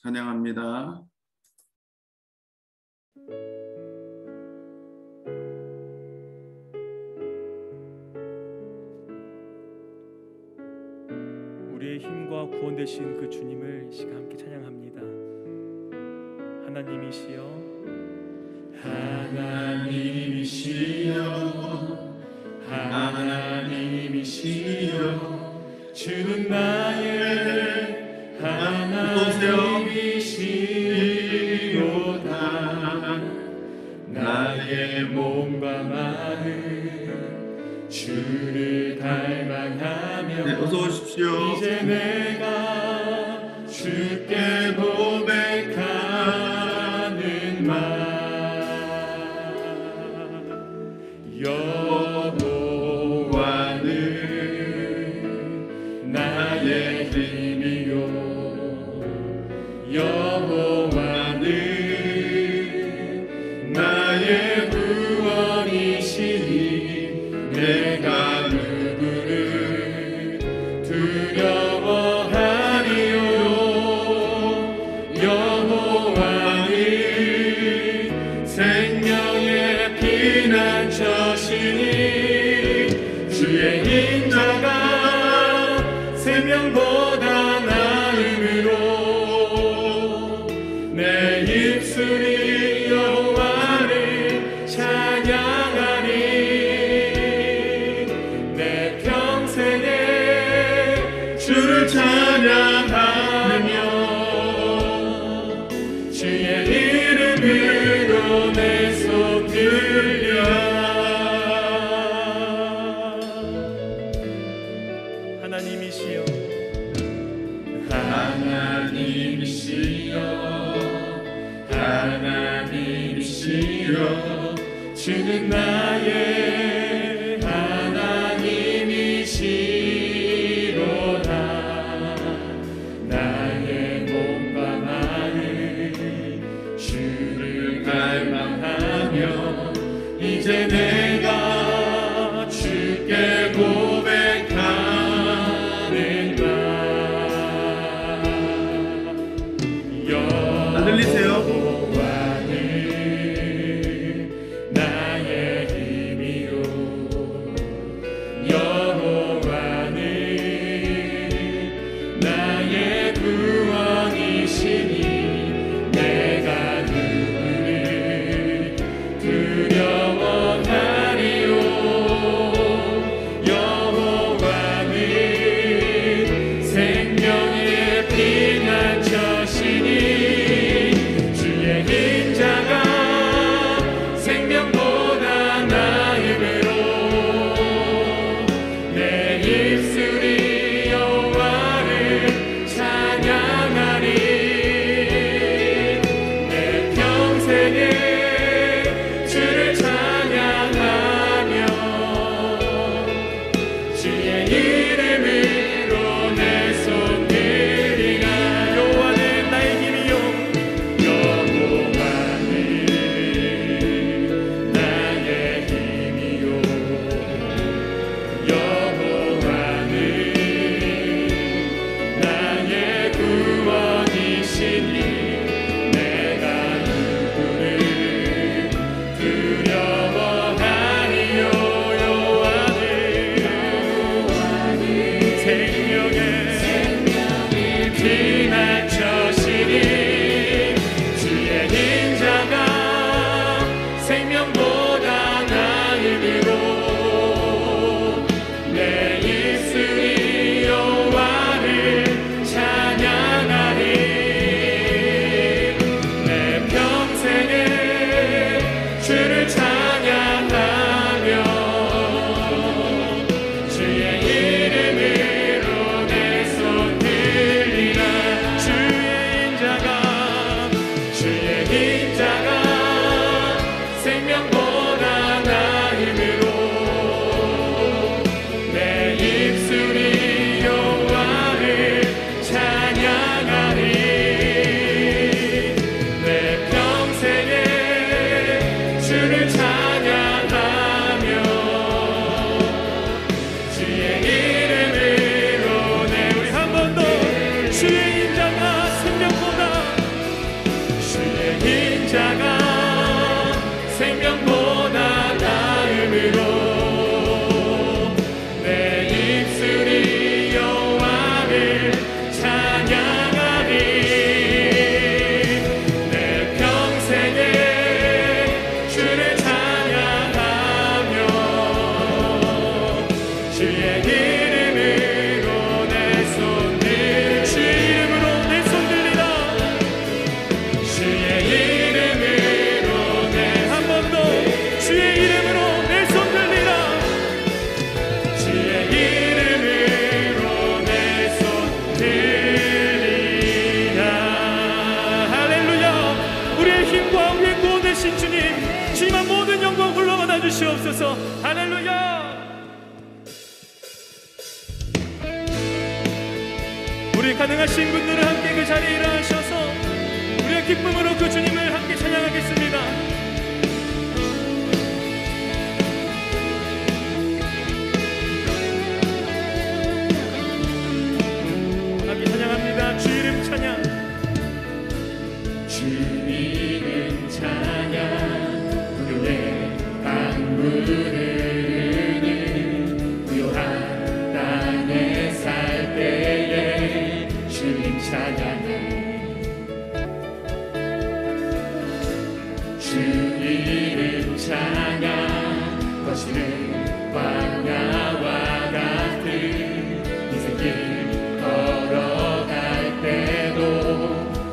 찬양합니다. 우리의 힘과 구원 되신 그 주님을 이 시간 함께 찬양합니다. 하나님이시여, 하나님이시여, 하나님이시여, 주는 나의 하나님이시로다. 나의 몸과 마음 주를 닮아가며, 네, 어서 오십시오. 이제 내가 주께 고백하는 말, 여호와는 나의 힘이요, 여호와는 나의 구원이시니 내가 누구를 두려워하리요. 여호와는 생명의 피난처시니 주의 인자가 생명보다 나음으로 내 입술이 여호와를 찬양하리. 내 평생에 주를 찬양하며 주의 이름으로 내 손 들려. 하나님이시여, 하나님이시여, 하나님이시여, 주는 나의 하나님이시로다. 나의 몸과 마음 주를 갈망하며 이제 내가 주께 고백하는 날, 안 들리세요? 여호와는 나의 힘이요, 할렐루야. 우리 가능하신 분들은 함께 그 자리에 일어나셔서 우리의 기쁨으로 그 주님을 함께 찬양하겠습니다. 함께 찬양합니다. 주 이름 찬양. 주 이름 찬양 부요의 강물을 흐르는 부요한 땅에 살 때에 주님 찬양해 주 이름 찬양 거시는 광야와 같은 인생길 걸어갈 때도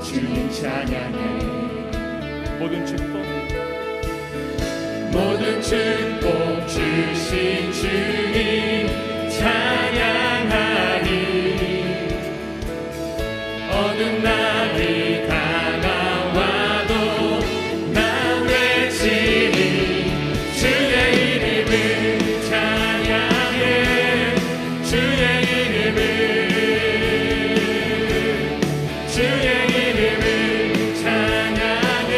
주님 찬양해 모든 축복 주신 주님 찬양하리 어느 날이 다가와도 난 외치리 주의 이름을 찬양해 주의 이름을 찬양해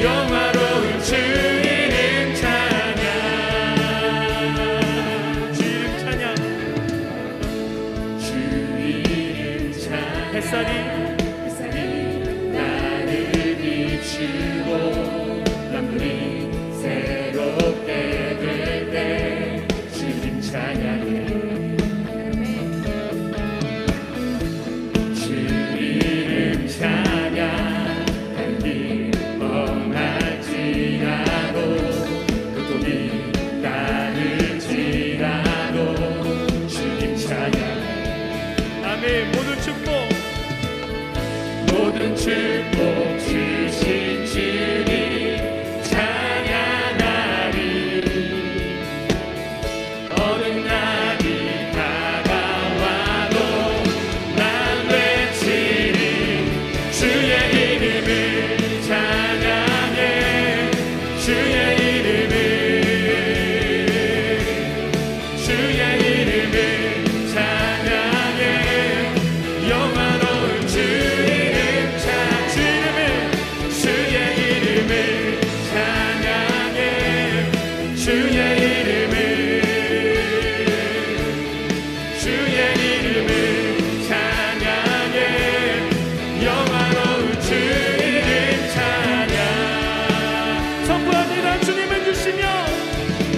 영화로운 주 이름 찬양 주 이름 찬양 주 이름 찬양 햇살이 나를 비추고 만물이 새롭게 될 때 주님 찬양해 주 이름 찬양 한길 멍할지라도 고통이 따를지라도 주님 찬양 아멘. 모든 축복 주신 주님 찬양하리 어느 날이 다가와도 난 외치리 주의 이름을 찬양해 주의 이름을 찬양해 영화로운 주 이름 주의 이름을 찬양해 주의 이름을 찬양해 영화로운 주 이름 찬양 선포합니다. 주님을 주시며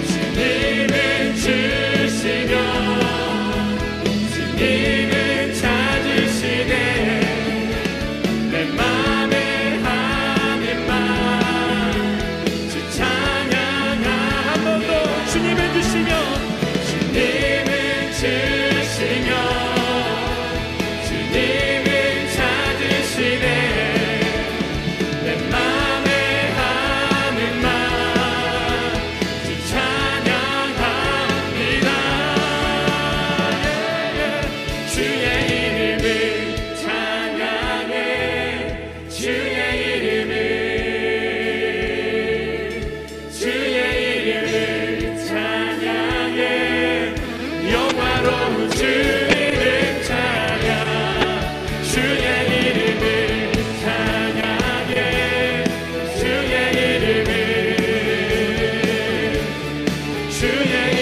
주님을 주시며 주님을 찾으시네 내 맘에 하늘만 주 찬양하 한 번 더 주님을 주시며 주님을 주시며 주님을 찾으시네 내 맘에 하늘만 주 찬양합니다 주의 이름을 찬양해 주의 이름을 찬양해 영화로운 주 이름 찬양 주의 이름을 찬양해 주의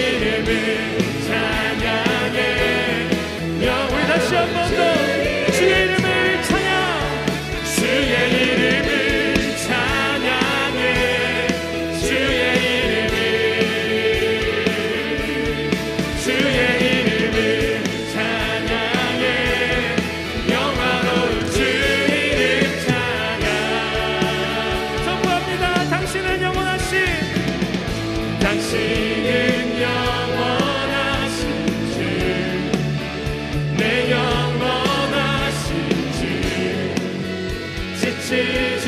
이름을 찬양해 우리 다시 한 번 더 주의 이름을 찬양 주의 이름을 찬양해 주의 이름을 찬양해 영화로운 주 이름 찬양 선포합니다. 당신은 영원하신 당신은 영원하신 주 내 영원하신 주 지치지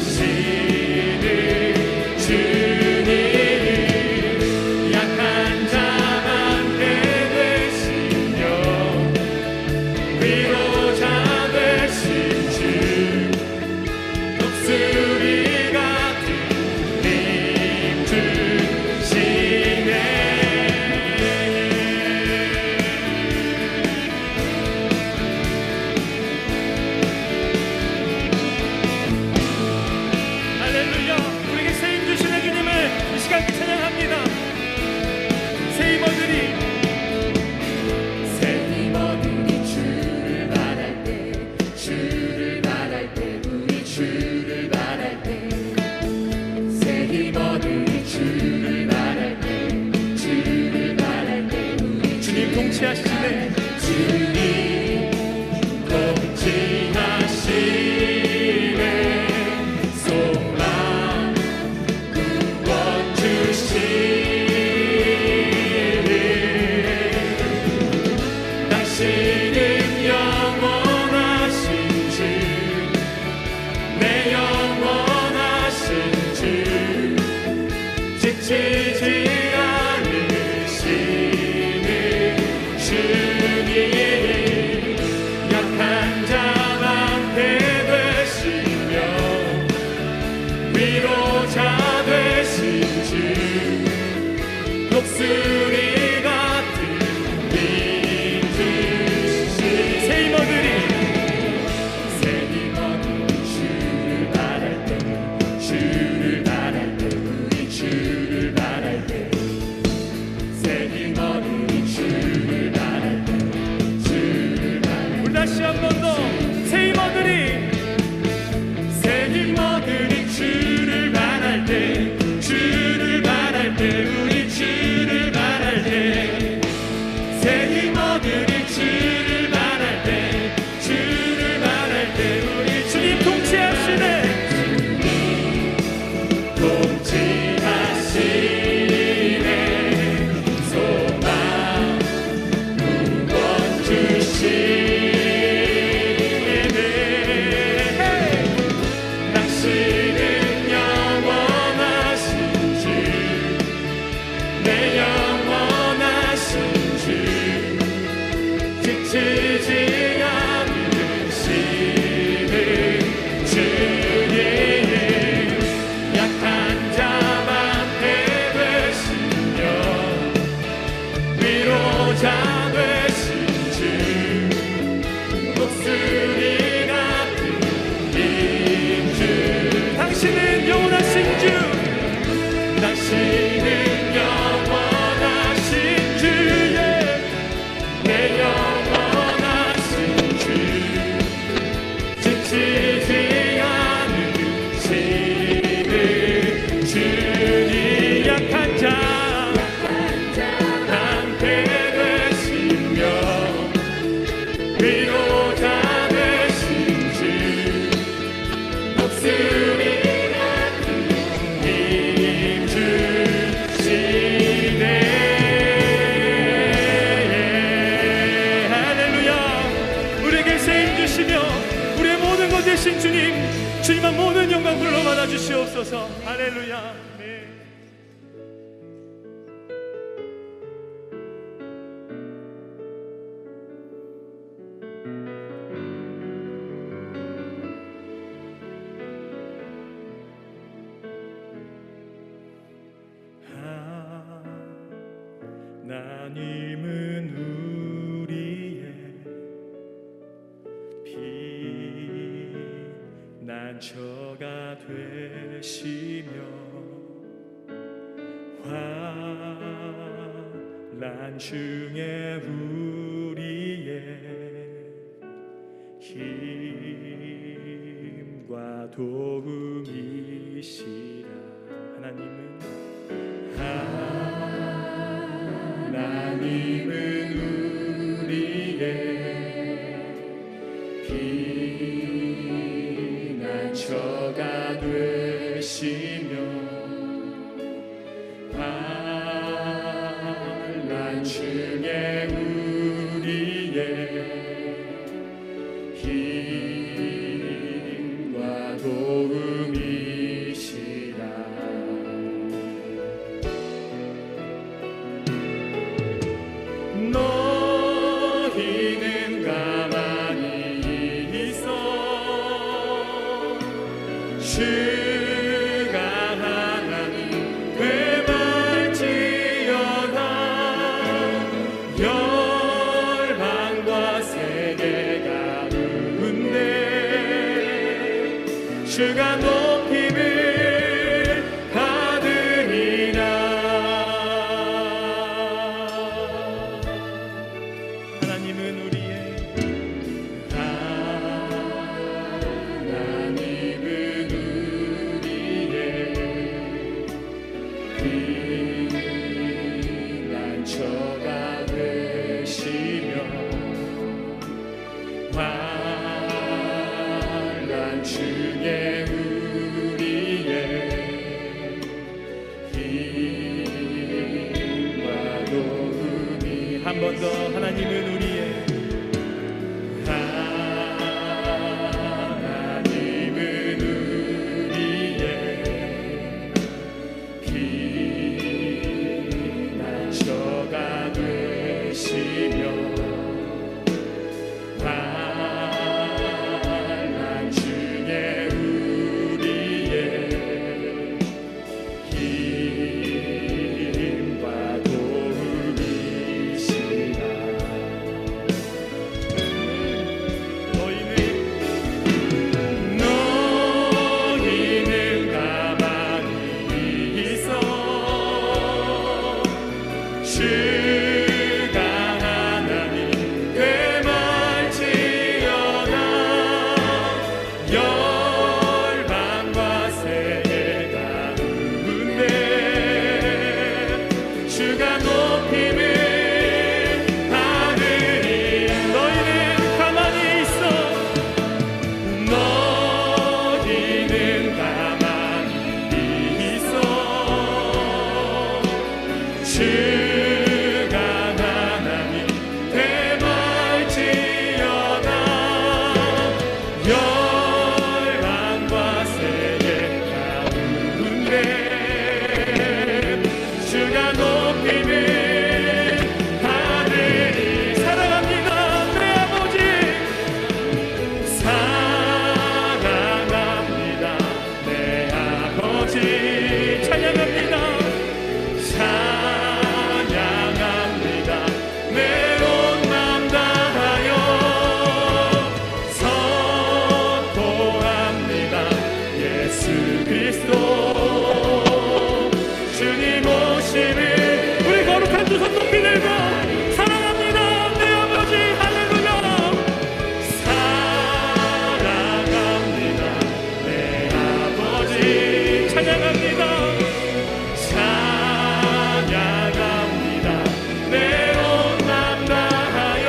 않으시는 주님 약한 자만게 되시며 위로자 되신 주 독수리 같은 힘 주 통치하시네. 주님 통치하시네. 소망 구원 주시네. 당신은 영원하신 주, 내 영원하신 주, 지치지 않으시는 주님. 약한 자만 되시며 위로자 되신 주, 독수리 같은 믿음. 새 힘어들이 주를 바랄 때, 주를 바랄 때, 우리 주를 바랄 때, 새 힘어들이 주를 바랄 때, 주를 바랄 때. 우리 다시 한 번 더 새 힘어들이, 새 힘어들이 주를 바랄 때, 주를 바랄 때, 우리 주를 바랄 때, 새 힘어들이 주를 바랄 때, 주를 바랄 때, 우리 주님 통치하시네. 통치하시네. 소망 구원 주시네. 당신은 영원하신 주, 내 영원하신 주, 지치지 않으시는 주님. 약한 자만 되시며 위로자 되신 주, 독수리 같은 힘주. 당신은 영원하신 주, 당신은 영원하신 주의, 내 영원하신 주, 지치지 않으시는 주님. 약한 자한테 되시며 위로자 되신 주, 독수리 같은 힘 주시네. 할렐루야. 우리에게 새 힘 주시며 우리의 모든 것 되신 주님, 주님만 모든 영광 불러받아 주시옵소서. 할렐루야. 아멘. 하나님은 우리의 피난처가 되시며 환난 중에 우리의 힘과 도움이시라. 하나님은 우리의 피난처가 되시며 환난 중에 우리의 힘과 도움이시라. 너희는 가만히 있어 주가 하나님 되말지어다. 열방과 세계 가운데 주가 높임을 받으리라. 하나님은 우리의 피난처가 되시 힘과 도움이 한 번 더 하나님은 우리의 피난처가 되시며 환난 중에 우리의 힘과 도움이시라. 너희는 가만히 있어 주가 하나님 되말지어다. 열방과 세계 가운데 주가 높임을 받으리. 너희는 가만히 있어 너희는 가만히 있어 주가 하나님 되말지어다. 열방과 세계 가운데 주가 높임을 받으리. 사랑합니다 내 아버지 사랑합니다 내 아버지. 찬양합니다 찬양합니다 내 온 맘 다하여 선포합니다 예수 그리스도 주님 오심을. 우리 거룩한 두 손 높이 들고 사랑합니다 내 아버지. 할렐루야. 사랑합니다 내 아버지. 찬양합니다 찬양합니다 내 온 맘 다하여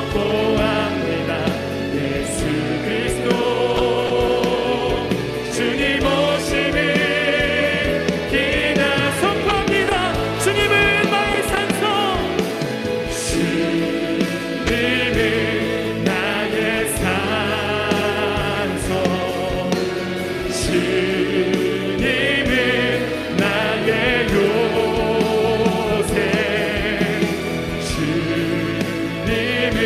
선포합니다 예수 그리스도 주님 오심을 기다 선포합니다. 주님은 나의 산성 주님은 나의 산성 주님은 나의 요새 주님은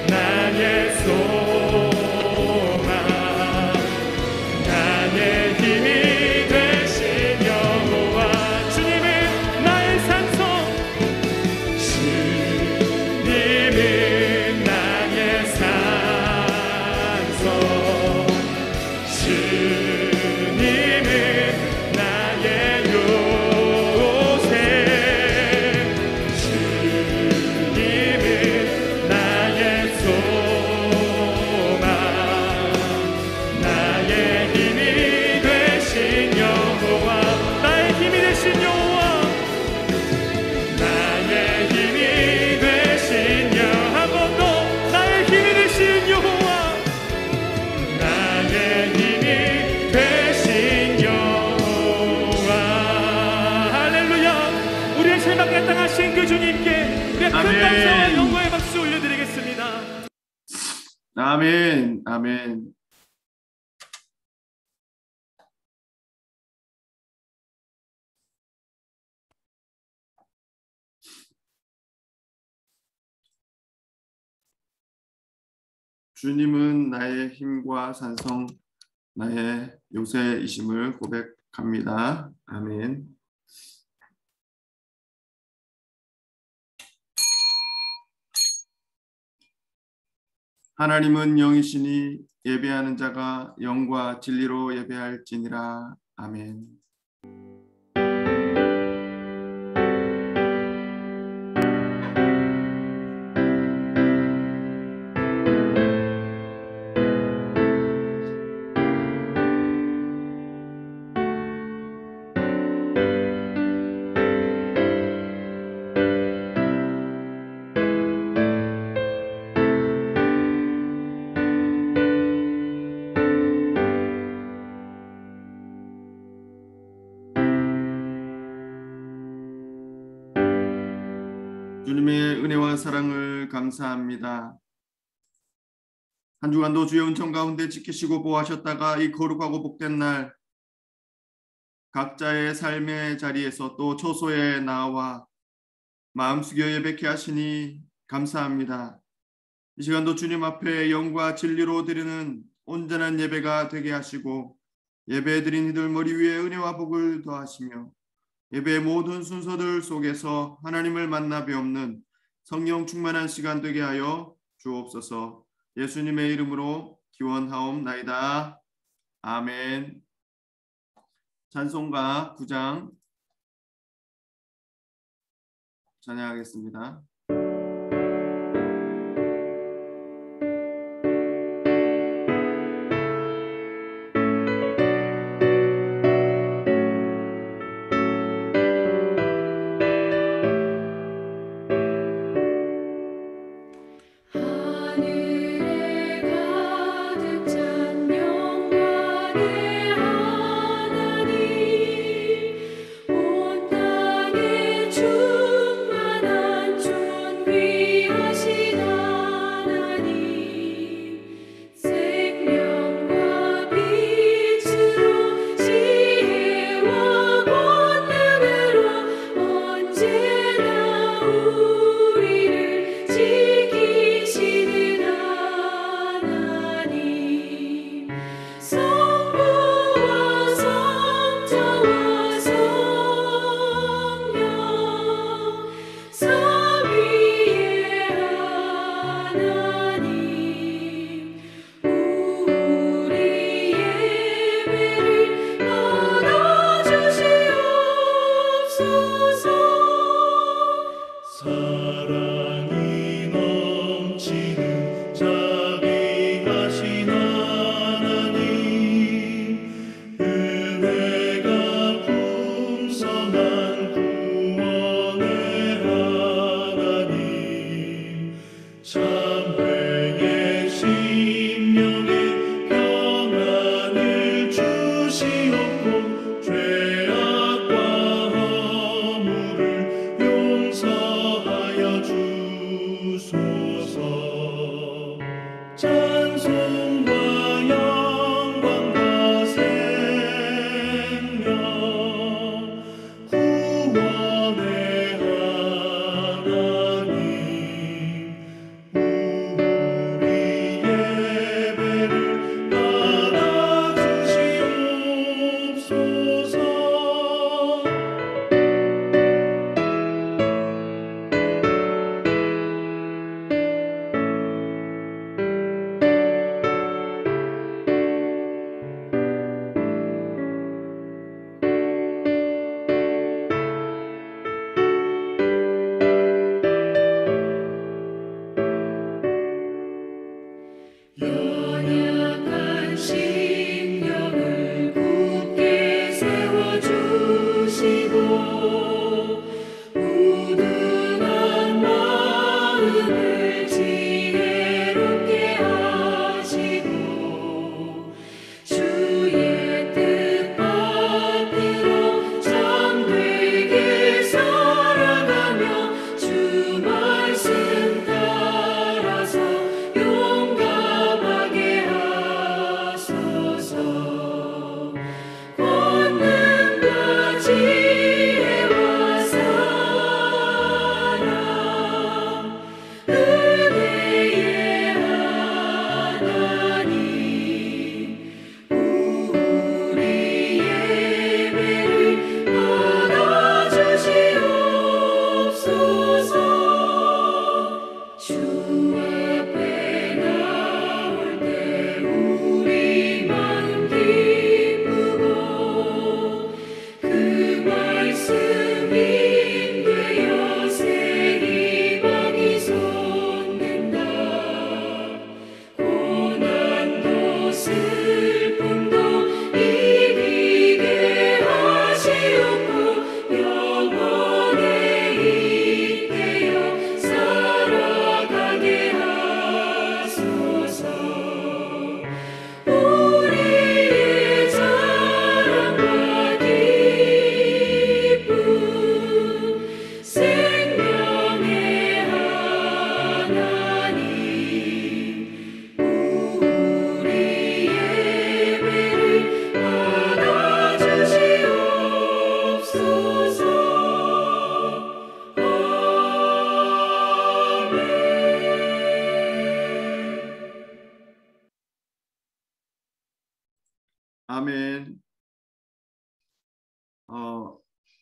나의 소망 나의 힘이 되신 여호와. 주님은 나의 산성 주님은 나의 산성 주님은 나의 요새 주님은 나의 소망 나의 힘이 되신 여호와. 나의 힘이 되신 여호와 나의 힘이 되신 한 번 더 나의 힘이 되신 여호와 나의 힘이 되신 여호와. 할렐루야. 우리의 실망에 땅하신 그 주님께 우리의 큰 아멘. 감사와 영광의 박수 올려드리겠습니다. 아멘. 아멘. 주님은 나의 힘과 산성, 나의 요새이심을 고백합니다. 아멘. 하나님은 영이시니 예배하는 자가 영과 진리로 예배할지니라. 아멘. 주님의 은혜와 사랑을 감사합니다. 한 주간도 주의 은총 가운데 지키시고 보호하셨다가 이 거룩하고 복된 날 각자의 삶의 자리에서 또 초소에 나와 마음 숙여 예배케 하시니 감사합니다. 이 시간도 주님 앞에 영과 진리로 드리는 온전한 예배가 되게 하시고 예배 드린 이들 머리 위에 은혜와 복을 더하시며 예배의 모든 순서들 속에서 하나님을 만나 배우는 성령 충만한 시간 되게 하여 주옵소서. 예수님의 이름으로 기원하옵나이다. 아멘. 찬송가 9장 찬양하겠습니다. 온 땅에 충만한 주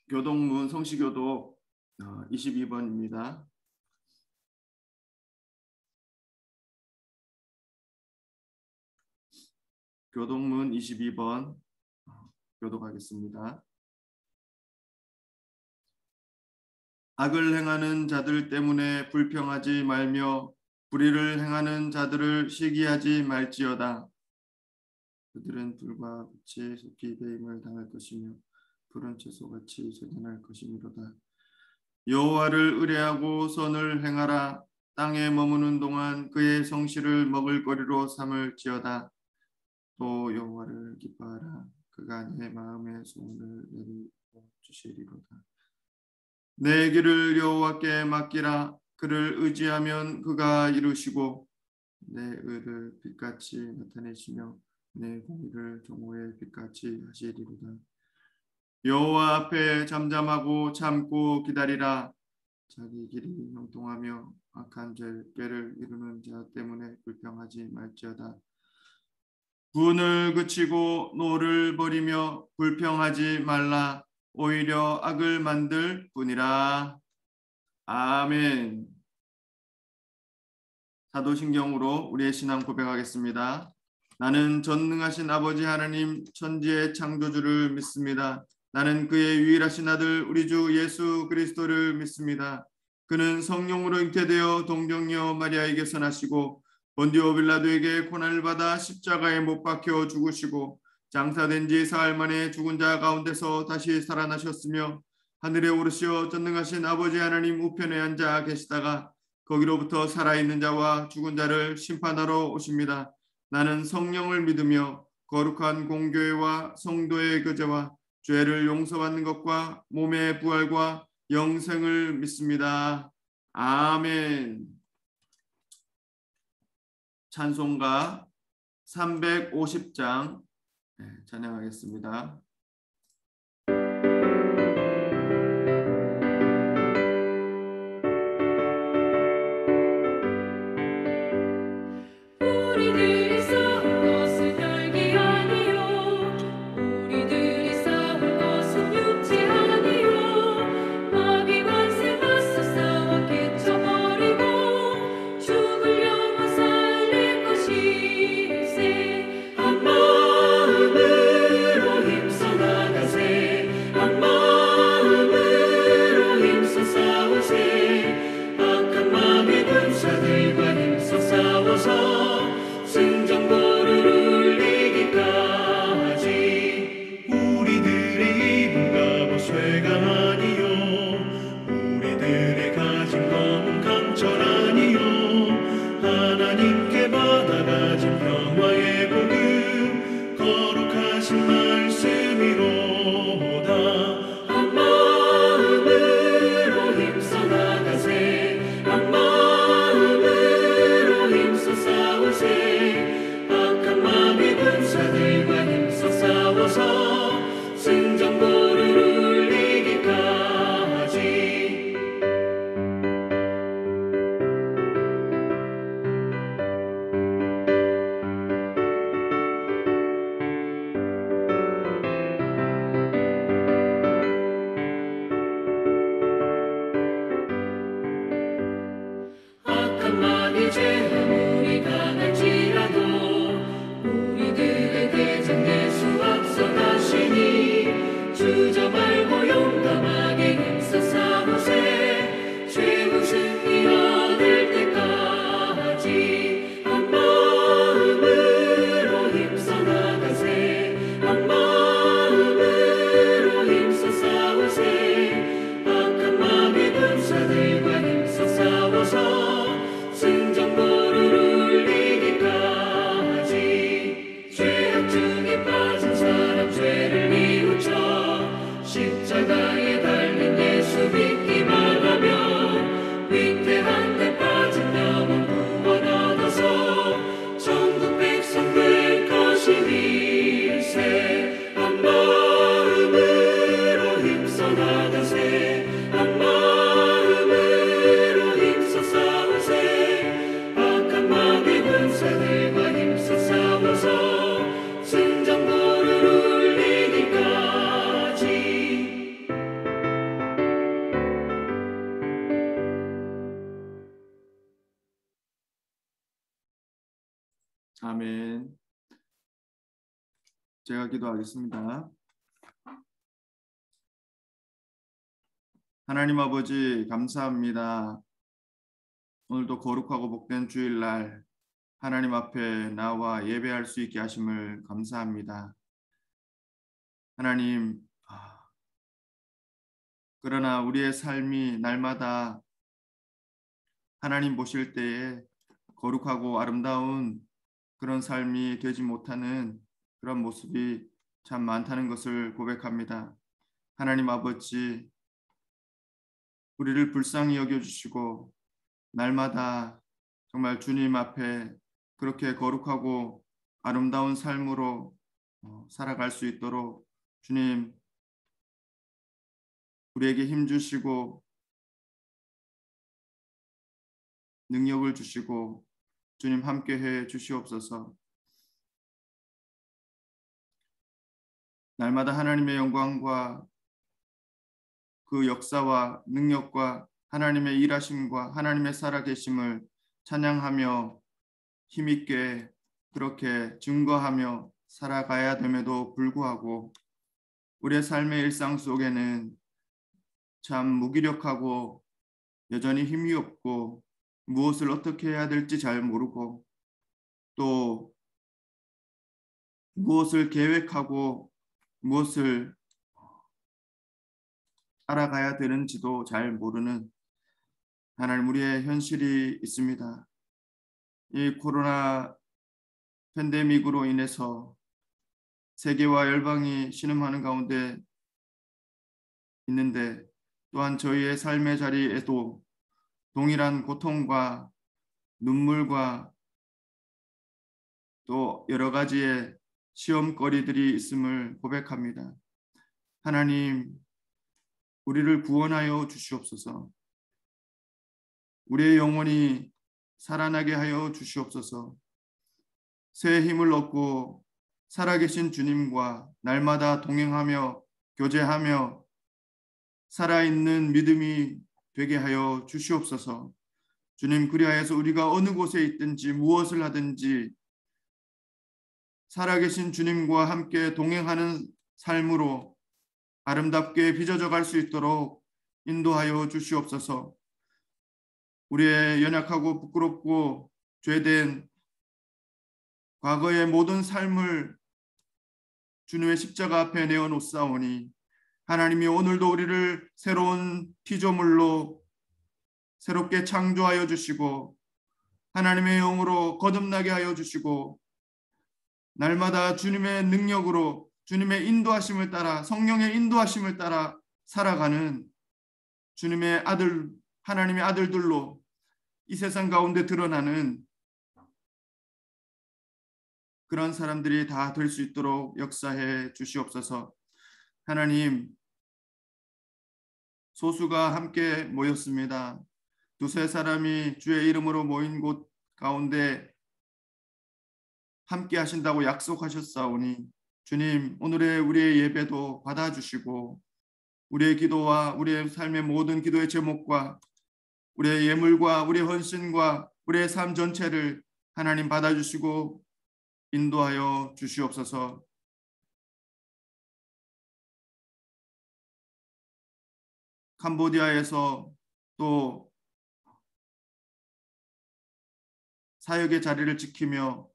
교동문 성시교도 22번입니다. 교동문 22번 교독하겠습니다. 악을 행하는 자들 때문에 불평하지 말며 불의를 행하는 자들을 시기하지 말지어다. 그들은 불과 빛에 속히 배임을 당할 것이며 푸른 채소같이 재단할 것이미로다. 여호와를 의뢰하고 선을 행하라. 땅에 머무는 동안 그의 성실을 먹을거리로 삼을지어다. 또 여호와를 기뻐하라. 그가 내 마음의 소원을 내리 주시리로다. 내 길을 여호와께 맡기라. 그를 의지하면 그가 이루시고 내 의를 빛같이 나타내시며 내 공의를 정오의 빛같이 하시리로다. 여호와 앞에 잠잠하고 참고 기다리라. 자기 길이 형통하며 악한 죄를 이루는 자 때문에 불평하지 말지어다. 분을 그치고 노를 버리며 불평하지 말라. 오히려 악을 만들 뿐이라. 아멘. 사도신경으로 우리의 신앙 고백하겠습니다. 나는 전능하신 아버지 하나님 천지의 창조주를 믿습니다. 나는 그의 유일하신 아들 우리 주 예수 그리스도를 믿습니다. 그는 성령으로 잉태되어 동정녀 마리아에게서 나시고 본디오 빌라도에게 고난을 받아 십자가에 못 박혀 죽으시고 장사된 지 사흘 만에 죽은 자 가운데서 다시 살아나셨으며 하늘에 오르시어 전능하신 아버지 하나님 우편에 앉아 계시다가 거기로부터 살아있는 자와 죽은 자를 심판하러 오십니다. 나는 성령을 믿으며 거룩한 공교회와 성도의 교제와 죄를 용서받는 것과 몸의 부활과 영생을 믿습니다. 아멘. 찬송가 350장 찬양하겠습니다. 한 마음으로 힘써 아멘. 제가 기도하겠습니다. 하나님 아버지 감사합니다. 오늘도 거룩하고 복된 주일날 하나님 앞에 나와 예배할 수 있게 하심을 감사합니다. 하나님, 그러나 우리의 삶이 날마다 하나님 보실 때에 거룩하고 아름다운 그런 삶이 되지 못하는 그런 모습이 참 많다는 것을 고백합니다. 하나님 아버지, 우리를 불쌍히 여겨주시고 날마다 정말 주님 앞에 그렇게 거룩하고 아름다운 삶으로 살아갈 수 있도록 주님 우리에게 힘 주시고 능력을 주시고 주님 함께해 주시옵소서. 날마다 하나님의 영광과 그 역사와 능력과 하나님의 일하심과 하나님의 살아계심을 찬양하며 힘있게 그렇게 증거하며 살아가야 됨에도 불구하고 우리의 삶의 일상 속에는 참 무기력하고 여전히 힘이 없고 무엇을 어떻게 해야 될지 잘 모르고 또 무엇을 계획하고 무엇을 알아가야 되는지도 잘 모르는 하나님 우리의 현실이 있습니다. 이 코로나 팬데믹으로 인해서 세계와 열방이 신음하는 가운데 있는데 또한 저희의 삶의 자리에도 동일한 고통과 눈물과 또 여러 가지의 시험거리들이 있음을 고백합니다. 하나님, 우리를 구원하여 주시옵소서. 우리의 영혼이 살아나게 하여 주시옵소서. 새 힘을 얻고 살아계신 주님과 날마다 동행하며 교제하며 살아있는 믿음이 되게 하여 주시옵소서. 주님, 그리하여서 우리가 어느 곳에 있든지 무엇을 하든지 살아계신 주님과 함께 동행하는 삶으로 아름답게 빚어져 갈 수 있도록 인도하여 주시옵소서. 우리의 연약하고 부끄럽고 죄된 과거의 모든 삶을 주님의 십자가 앞에 내어놓사오니 하나님이 오늘도 우리를 새로운 피조물로 새롭게 창조하여 주시고 하나님의 영으로 거듭나게 하여 주시고 날마다 주님의 능력으로 주님의 인도하심을 따라 성령의 인도하심을 따라 살아가는 주님의 아들 하나님의 아들들로 이 세상 가운데 드러나는 그런 사람들이 다 될 수 있도록 역사해 주시옵소서. 하나님, 소수가 함께 모였습니다. 두세 사람이 주의 이름으로 모인 곳 가운데 함께 하신다고 약속하셨사오니 주님, 오늘의 우리의 예배도 받아주시고 우리의 기도와 우리의 삶의 모든 기도의 제목과 우리의 예물과 우리의 헌신과 우리의 삶 전체를 하나님 받아주시고 인도하여 주시옵소서. 캄보디아에서 또 사역의 자리를 지키며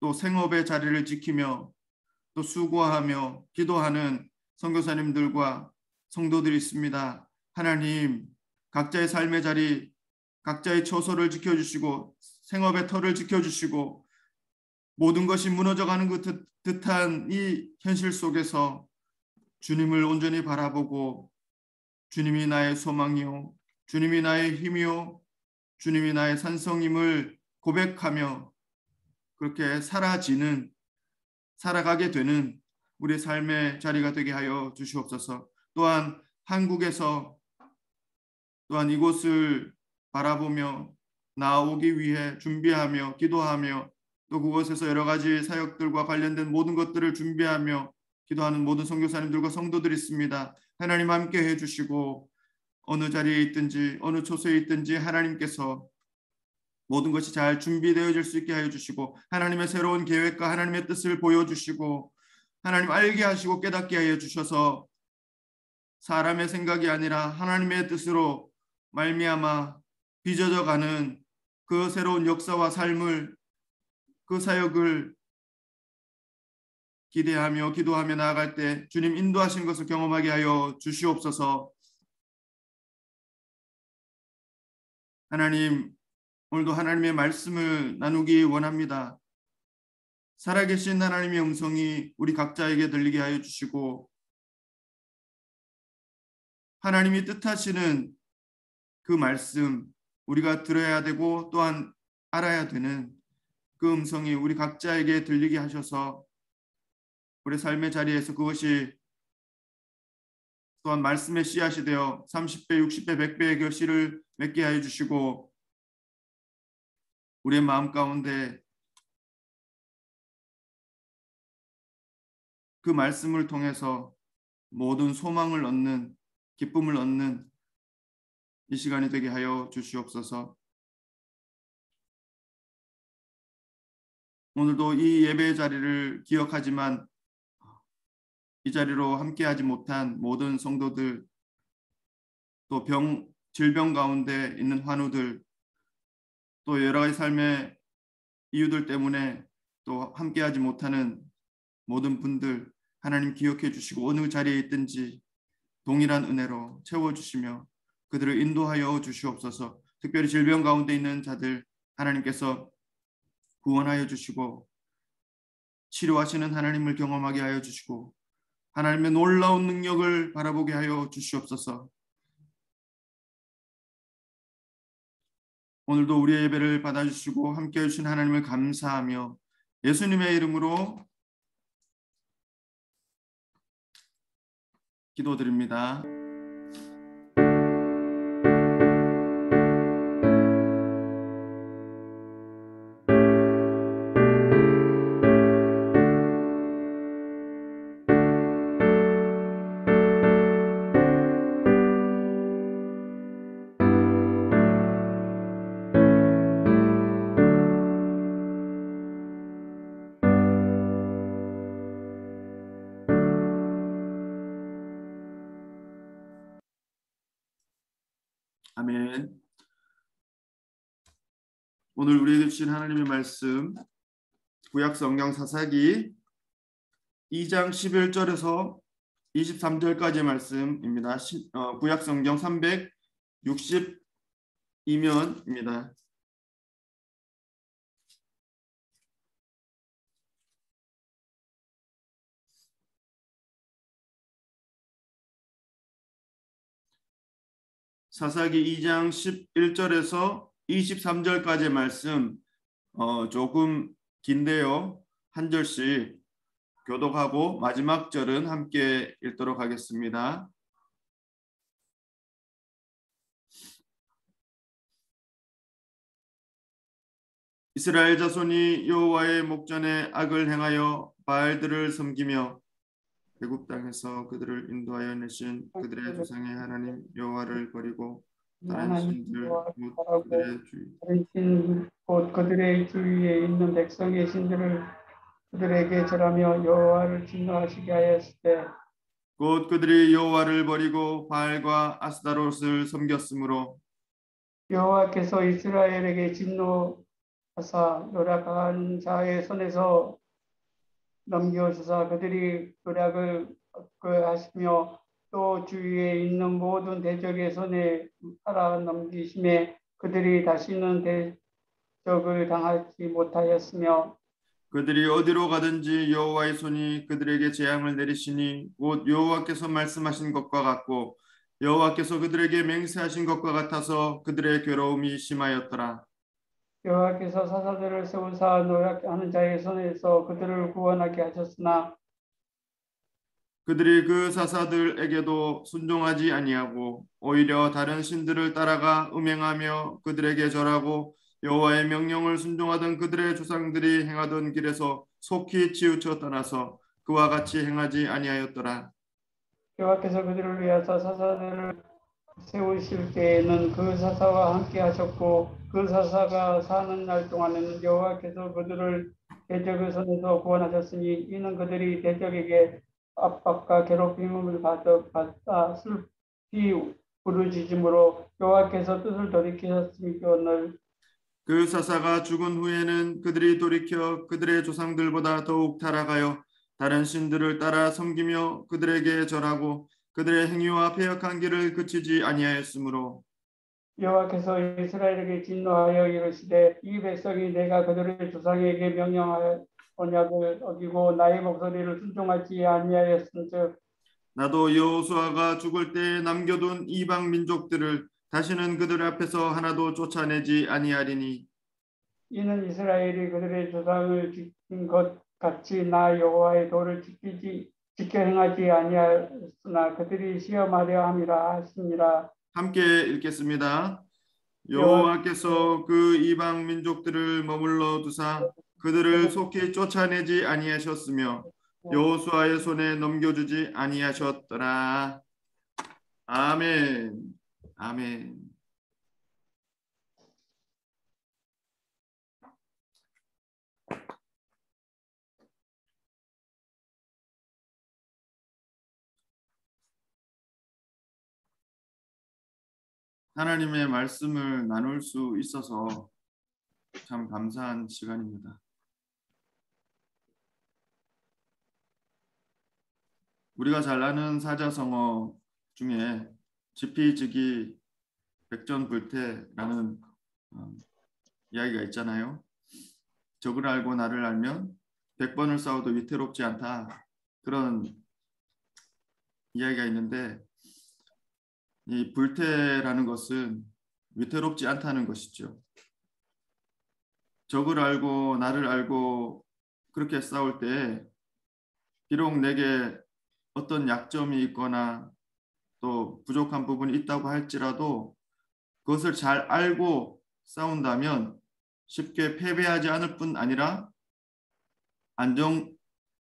또 생업의 자리를 지키며 또 수고하며 기도하는 선교사님들과 성도들이 있습니다. 하나님, 각자의 삶의 자리, 각자의 처소를 지켜주시고 생업의 터를 지켜주시고 모든 것이 무너져가는 듯한 이 현실 속에서 주님을 온전히 바라보고 주님이 나의 소망이요 주님이 나의 힘이요 주님이 나의 산성임을 고백하며 그렇게 살아가게 되는 우리의 삶의 자리가 되게 하여 주시옵소서. 또한 한국에서 또한 이곳을 바라보며 나오기 위해 준비하며 기도하며 또 그곳에서 여러 가지 사역들과 관련된 모든 것들을 준비하며 기도하는 모든 선교사님들과 성도들이 있습니다. 하나님 함께 해주시고 어느 자리에 있든지 어느 초소에 있든지 하나님께서 모든 것이 잘 준비되어질 수 있게 하여 주시고 하나님의 새로운 계획과 하나님의 뜻을 보여주시고 하나님 알게 하시고 깨닫게 하여 주셔서 사람의 생각이 아니라 하나님의 뜻으로 말미암아 빚어져 가는 그 새로운 역사와 삶을 그 사역을 기대하며 기도하며 나아갈 때 주님 인도하신 것을 경험하게 하여 주시옵소서. 하나님 오늘도 하나님의 말씀을 나누기 원합니다. 살아계신 하나님의 음성이 우리 각자에게 들리게 하여 주시고 하나님이 뜻하시는 그 말씀 우리가 들어야 되고 또한 알아야 되는 그 음성이 우리 각자에게 들리게 하셔서 우리 삶의 자리에서 그것이 또한 말씀의 씨앗이 되어 30배, 60배, 100배의 결실을 맺게 하여 주시고 우리의 마음 가운데 그 말씀을 통해서 모든 소망을 얻는 기쁨을 얻는 이 시간이 되게 하여 주시옵소서. 오늘도 이 예배의 자리를 기억하지만 이 자리로 함께하지 못한 모든 성도들 또 질병 가운데 있는 환우들 또 여러 가지 삶의 이유들 때문에 또 함께하지 못하는 모든 분들 하나님 기억해 주시고 어느 자리에 있든지 동일한 은혜로 채워주시며 그들을 인도하여 주시옵소서. 특별히 질병 가운데 있는 자들 하나님께서 구원하여 주시고 치료하시는 하나님을 경험하게 하여 주시고 하나님의 놀라운 능력을 바라보게 하여 주시옵소서. 오늘도 우리의 예배를 받아주시고 함께해 주신 하나님을 감사하며 예수님의 이름으로 기도드립니다. 아멘. 오늘 우리에게 주신 하나님의 말씀 구약 성경 사사기 2장 11절에서 23절까지의 말씀입니다. 구약 성경 362면입니다. 사사기 2장 11절에서 23절까지의 말씀 조금 긴데요. 한 절씩 교독하고 마지막 절은 함께 읽도록 하겠습니다. 이스라엘 자손이 여호와의 목전에 악을 행하여 바알들을 섬기며 애굽 땅에서 그들을 인도하여 내신 그들의 조상의 하나님 여호와를 버리고 다른 신들 곧 그들의 주위에 있는 백성의 신들을 그들에게 절하며 여호와를 진노하시게 하였을 때 곧 그들이 여호와를 버리고 바알과 아스타롯을 섬겼으므로 여호와께서 이스라엘에게 진노하사 노력한 자의 손에서 넘겨주사 그들이 노력을 하시며 또 주위에 있는 모든 대적의 손에 팔아 넘기심에 그들이 다시는 대적을 당하지 못하였으며 그들이 어디로 가든지 여호와의 손이 그들에게 재앙을 내리시니 곧 여호와께서 말씀하신 것과 같고 여호와께서 그들에게 맹세하신 것과 같아서 그들의 괴로움이 심하였더라. 여호와께서 사사들을 세우사 노력하는 자의 손에서 그들을 구원하게 하셨으나 그들이 그 사사들에게도 순종하지 아니하고 오히려 다른 신들을 따라가 음행하며 그들에게 절하고 여호와의 명령을 순종하던 그들의 조상들이 행하던 길에서 속히 치우쳐 떠나서 그와 같이 행하지 아니하였더라. 여호와께서 그들을 위하사 사사들을 세우실 때에는 그 사사와 함께 하셨고 그 그 사사가 사는 날 동안에는 여호와께서 그들을 대적의 손에서 구원하셨으니 이는 그들이 대적에게 압박과 괴롭힘을 받아 슬피 부르짖음으로 여호와께서 뜻을 돌이키셨음이거늘. 그 사사가 죽은 후에는 그들이 돌이켜 그들의 조상들보다 더욱 타락하여 다른 신들을 따라 섬기며 그들에게 절하고 그들의 행위와 패역한 길을 그치지 아니하였으므로 여호와께서 이스라엘에게 진노하여 이르시되 이 백성이 내가 그들의 조상에게 명령하여 언약을 어기고 나의 목소리를 순종하지 아니하였은즉 나도 여호수아가 죽을 때 남겨둔 이방 민족들을 다시는 그들 앞에서 하나도 쫓아내지 아니하리니 이는 이스라엘이 그들의 조상을 지킨 것 같이 나 여호와의 도를 지켜 행하지 아니하였으나 그들이 시험하려 함이라 하시니라. 함께 읽겠습니다. 여호와께서 그 이방 민족들을 머물러 두사 그들을 속히 쫓아내지 아니하셨으며 여호수아의 손에 넘겨주지 아니하셨더라. 아멘. 아멘. 하나님의 말씀을 나눌 수 있어서 참 감사한 시간입니다. 우리가 잘 아는 사자성어 중에 지피지기 백전불태라는 이야기가 있잖아요. 적을 알고 나를 알면 100번을 싸워도 위태롭지 않다. 그런 이야기가 있는데 이 불태라는 것은 위태롭지 않다는 것이죠. 적을 알고 나를 알고 그렇게 싸울 때 비록 내게 어떤 약점이 있거나 또 부족한 부분이 있다고 할지라도 그것을 잘 알고 싸운다면 쉽게 패배하지 않을 뿐 아니라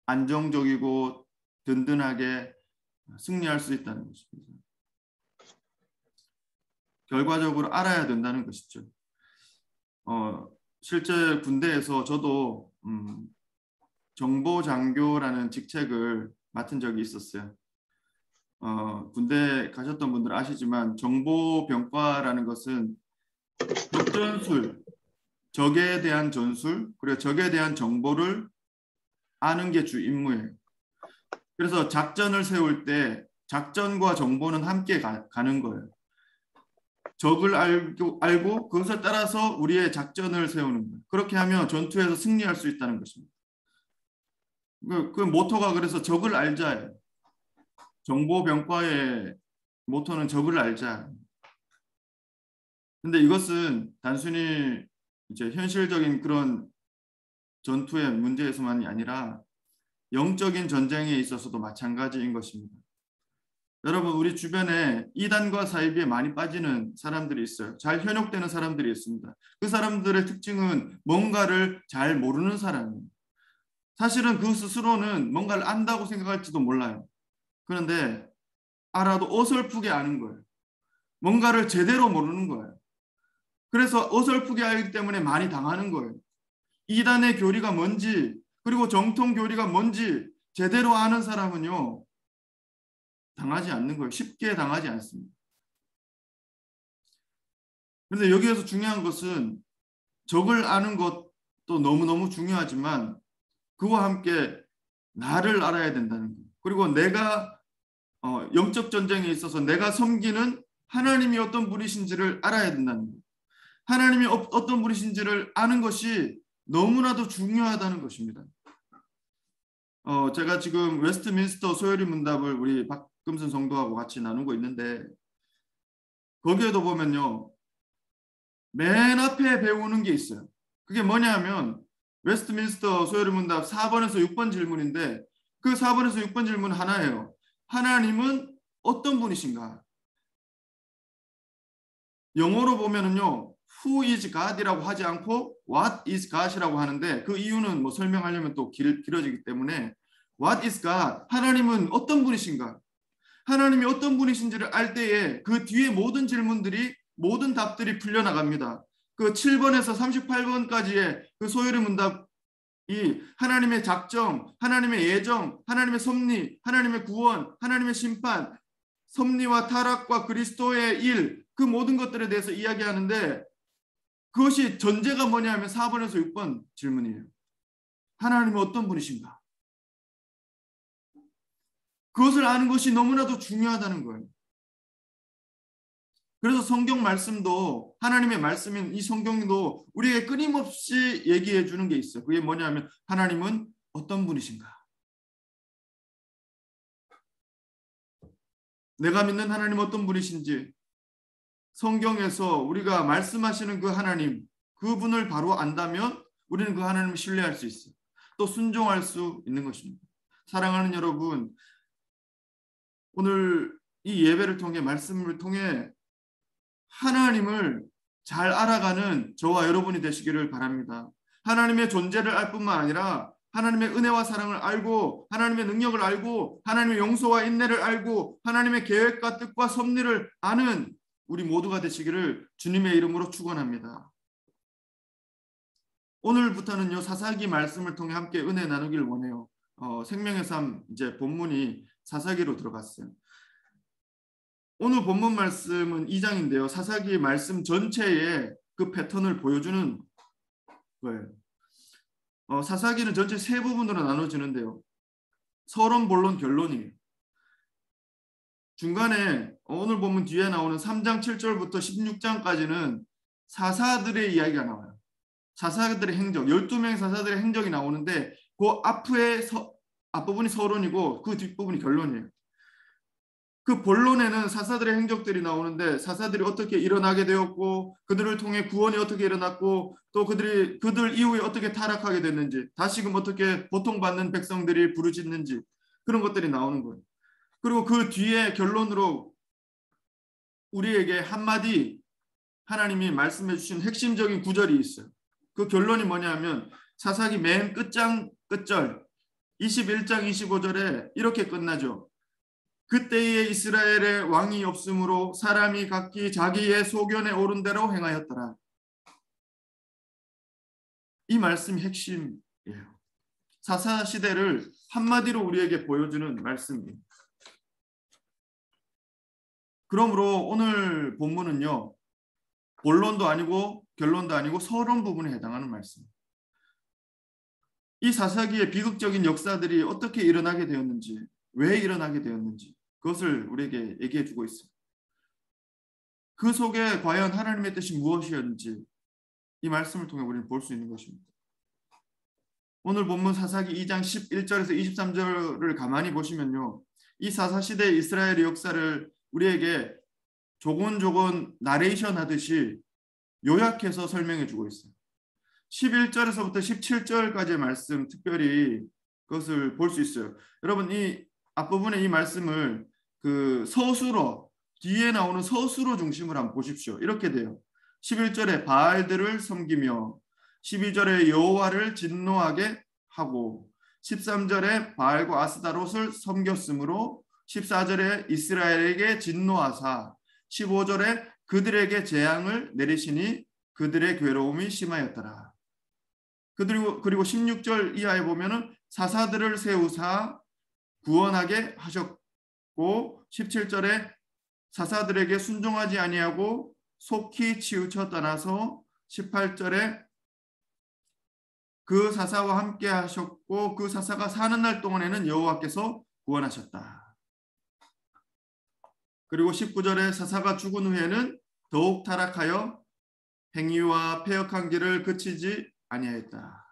안정적이고 든든하게 승리할 수 있다는 것입니다. 결과적으로 알아야 된다는 것이죠. 실제 군대에서 저도 정보장교라는 직책을 맡은 적이 있었어요. 군대 가셨던 분들 아시지만 정보병과라는 것은 적전술, 적에 대한 전술, 그리고 적에 대한 정보를 아는 게 주 임무예요. 그래서 작전을 세울 때 작전과 정보는 함께 가는 거예요. 적을 알고 그것을 따라서 우리의 작전을 세우는 거예요. 그렇게 하면 전투에서 승리할 수 있다는 것입니다. 그 모토가 그래서 적을 알자예요. 정보병과의 모토는 적을 알자. 근데 이것은 단순히 이제 현실적인 그런 전투의 문제에서만이 아니라 영적인 전쟁에 있어서도 마찬가지인 것입니다. 여러분, 우리 주변에 이단과 사이비에 많이 빠지는 사람들이 있어요. 잘 현혹되는 사람들이 있습니다. 그 사람들의 특징은 뭔가를 잘 모르는 사람이에요. 사실은 그 스스로는 뭔가를 안다고 생각할지도 몰라요. 그런데 알아도 어설프게 아는 거예요. 뭔가를 제대로 모르는 거예요. 그래서 어설프게 알기 때문에 많이 당하는 거예요. 이단의 교리가 뭔지 그리고 정통 교리가 뭔지 제대로 아는 사람은요. 당하지 않는 거예요. 쉽게 당하지 않습니다. 그런데 여기에서 중요한 것은 적을 아는 것도 너무너무 중요하지만 그와 함께 나를 알아야 된다는 거예요. 그리고 내가 영적 전쟁에 있어서 내가 섬기는 하나님이 어떤 분이신지를 알아야 된다는 거예요. 하나님이 어떤 분이신지를 아는 것이 너무나도 중요하다는 것입니다. 제가 지금 웨스트민스터 소요리 문답을 우리 박금순 성도하고 같이 나누고 있는데 거기에도 보면요. 맨 앞에 배우는 게 있어요. 그게 뭐냐면 웨스트민스터 소요리 문답 4번에서 6번 질문인데 그 4번에서 6번 질문 하나예요. 하나님은 어떤 분이신가? 영어로 보면은요. Who is God이라고 하지 않고 What is God이라고 하는데 그 이유는 뭐 설명하려면 또 길어지기 때문에 What is God? 하나님은 어떤 분이신가? 하나님이 어떤 분이신지를 알 때에 그 뒤에 모든 질문들이 모든 답들이 풀려나갑니다. 그 7번에서 38번까지의 그 소요리 문답이 하나님의 작정, 하나님의 예정, 하나님의 섭리, 하나님의 구원, 하나님의 심판, 섭리와 타락과 그리스도의 일, 그 모든 것들에 대해서 이야기하는데 그것이 전제가 뭐냐면 4번에서 6번 질문이에요. 하나님은 어떤 분이신가? 그것을 아는 것이 너무나도 중요하다는 거예요. 그래서 성경 말씀도 하나님의 말씀인 이 성경도 우리에게 끊임없이 얘기해 주는 게 있어요. 그게 뭐냐면 하나님은 어떤 분이신가? 내가 믿는 하나님 어떤 분이신지 성경에서 우리가 말씀하시는 그 하나님, 그분을 바로 안다면 우리는 그 하나님을 신뢰할 수 있어요. 또 순종할 수 있는 것입니다. 사랑하는 여러분, 오늘 이 예배를 통해 말씀을 통해 하나님을 잘 알아가는 저와 여러분이 되시기를 바랍니다. 하나님의 존재를 알 뿐만 아니라 하나님의 은혜와 사랑을 알고 하나님의 능력을 알고 하나님의 용서와 인내를 알고 하나님의 계획과 뜻과 섭리를 아는 우리 모두가 되시기를 주님의 이름으로 축원합니다. 오늘부터는요 사사기 말씀을 통해 함께 은혜 나누길 원해요. 생명의 삶 이제 본문이 사사기로 들어갔어요. 오늘 본문 말씀은 2장인데요. 사사기 말씀 전체의 그 패턴을 보여주는 거예요. 사사기는 전체 세 부분으로 나눠지는데요. 서론, 본론, 결론이에요. 중간에 오늘 본문 뒤에 나오는 3장 7절부터 16장까지는 사사들의 이야기가 나와요. 사사들의 행적, 12명의 사사들의 행적이 나오는데 그 앞부분이 서론이고 그 뒷부분이 결론이에요. 그 본론에는 사사들의 행적들이 나오는데 사사들이 어떻게 일어나게 되었고 그들을 통해 구원이 어떻게 일어났고 또 그들 이후에 어떻게 타락하게 됐는지 다시금 어떻게 고통받는 백성들이 부르짖는지 그런 것들이 나오는 거예요. 그리고 그 뒤에 결론으로 우리에게 한마디 하나님이 말씀해 주신 핵심적인 구절이 있어요. 그 결론이 뭐냐면 사사기 맨 끝장 끝절 21장 25절에 이렇게 끝나죠. 그때에 이스라엘의 왕이 없으므로 사람이 각기 자기의 소견에 오른 대로 행하였더라. 이 말씀이 핵심이에요. 사사 시대를 한마디로 우리에게 보여주는 말씀이에요. 그러므로 오늘 본문은요. 본론도 아니고 결론도 아니고 서론 부분에 해당하는 말씀입니다. 이 사사기의 비극적인 역사들이 어떻게 일어나게 되었는지 왜 일어나게 되었는지 그것을 우리에게 얘기해 주고 있습니다. 그 속에 과연 하나님의 뜻이 무엇이었는지 이 말씀을 통해 우리는 볼 수 있는 것입니다. 오늘 본문 사사기 2장 11절에서 23절을 가만히 보시면요. 이 사사시대의 이스라엘의 역사를 우리에게 조곤조곤 나레이션 하듯이 요약해서 설명해 주고 있어요. 11절에서부터 17절까지의 말씀 특별히 그것을 볼 수 있어요. 여러분 이 앞부분의 이 말씀을 그 서술어 뒤에 나오는 서술어 중심으로 한번 보십시오. 이렇게 돼요. 11절에 바알들을 섬기며 12절에 여호와를 진노하게 하고 13절에 바알과 아스다롯을 섬겼으므로 14절에 이스라엘에게 진노하사 15절에 그들에게 재앙을 내리시니 그들의 괴로움이 심하였더라. 그리고 16절 이하에 보면은 사사들을 세우사 구원하게 하셨고 17절에 사사들에게 순종하지 아니하고 속히 치우쳐 떠나서 18절에 그 사사와 함께 하셨고 그 사사가 사는 날 동안에는 여호와께서 구원하셨다. 그리고 19절에 사사가 죽은 후에는 더욱 타락하여 행위와 패역한 길을 그치지 아니하였다.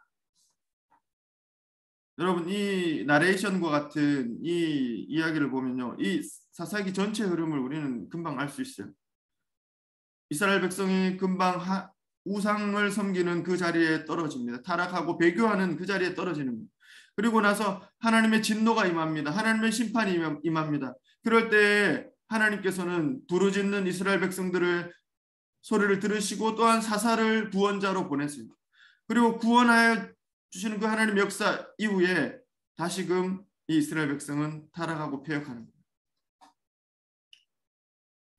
여러분 이 나레이션과 같은 이 이야기를 보면요. 이 사사기 전체 흐름을 우리는 금방 알 수 있어요. 이스라엘 백성이 금방 우상을 섬기는 그 자리에 떨어집니다. 타락하고 배교하는 그 자리에 떨어지는 거예요. 그리고 나서 하나님의 진노가 임합니다. 하나님의 심판이 임합니다. 그럴 때 하나님께서는 부르짖는 이스라엘 백성들을 소리를 들으시고 또한 사사를 구원자로 보내세요. 그리고 구원하여 주시는 그 하나님 역사 이후에 다시금 이 이스라엘 백성은 타락하고 패역하는 거예요.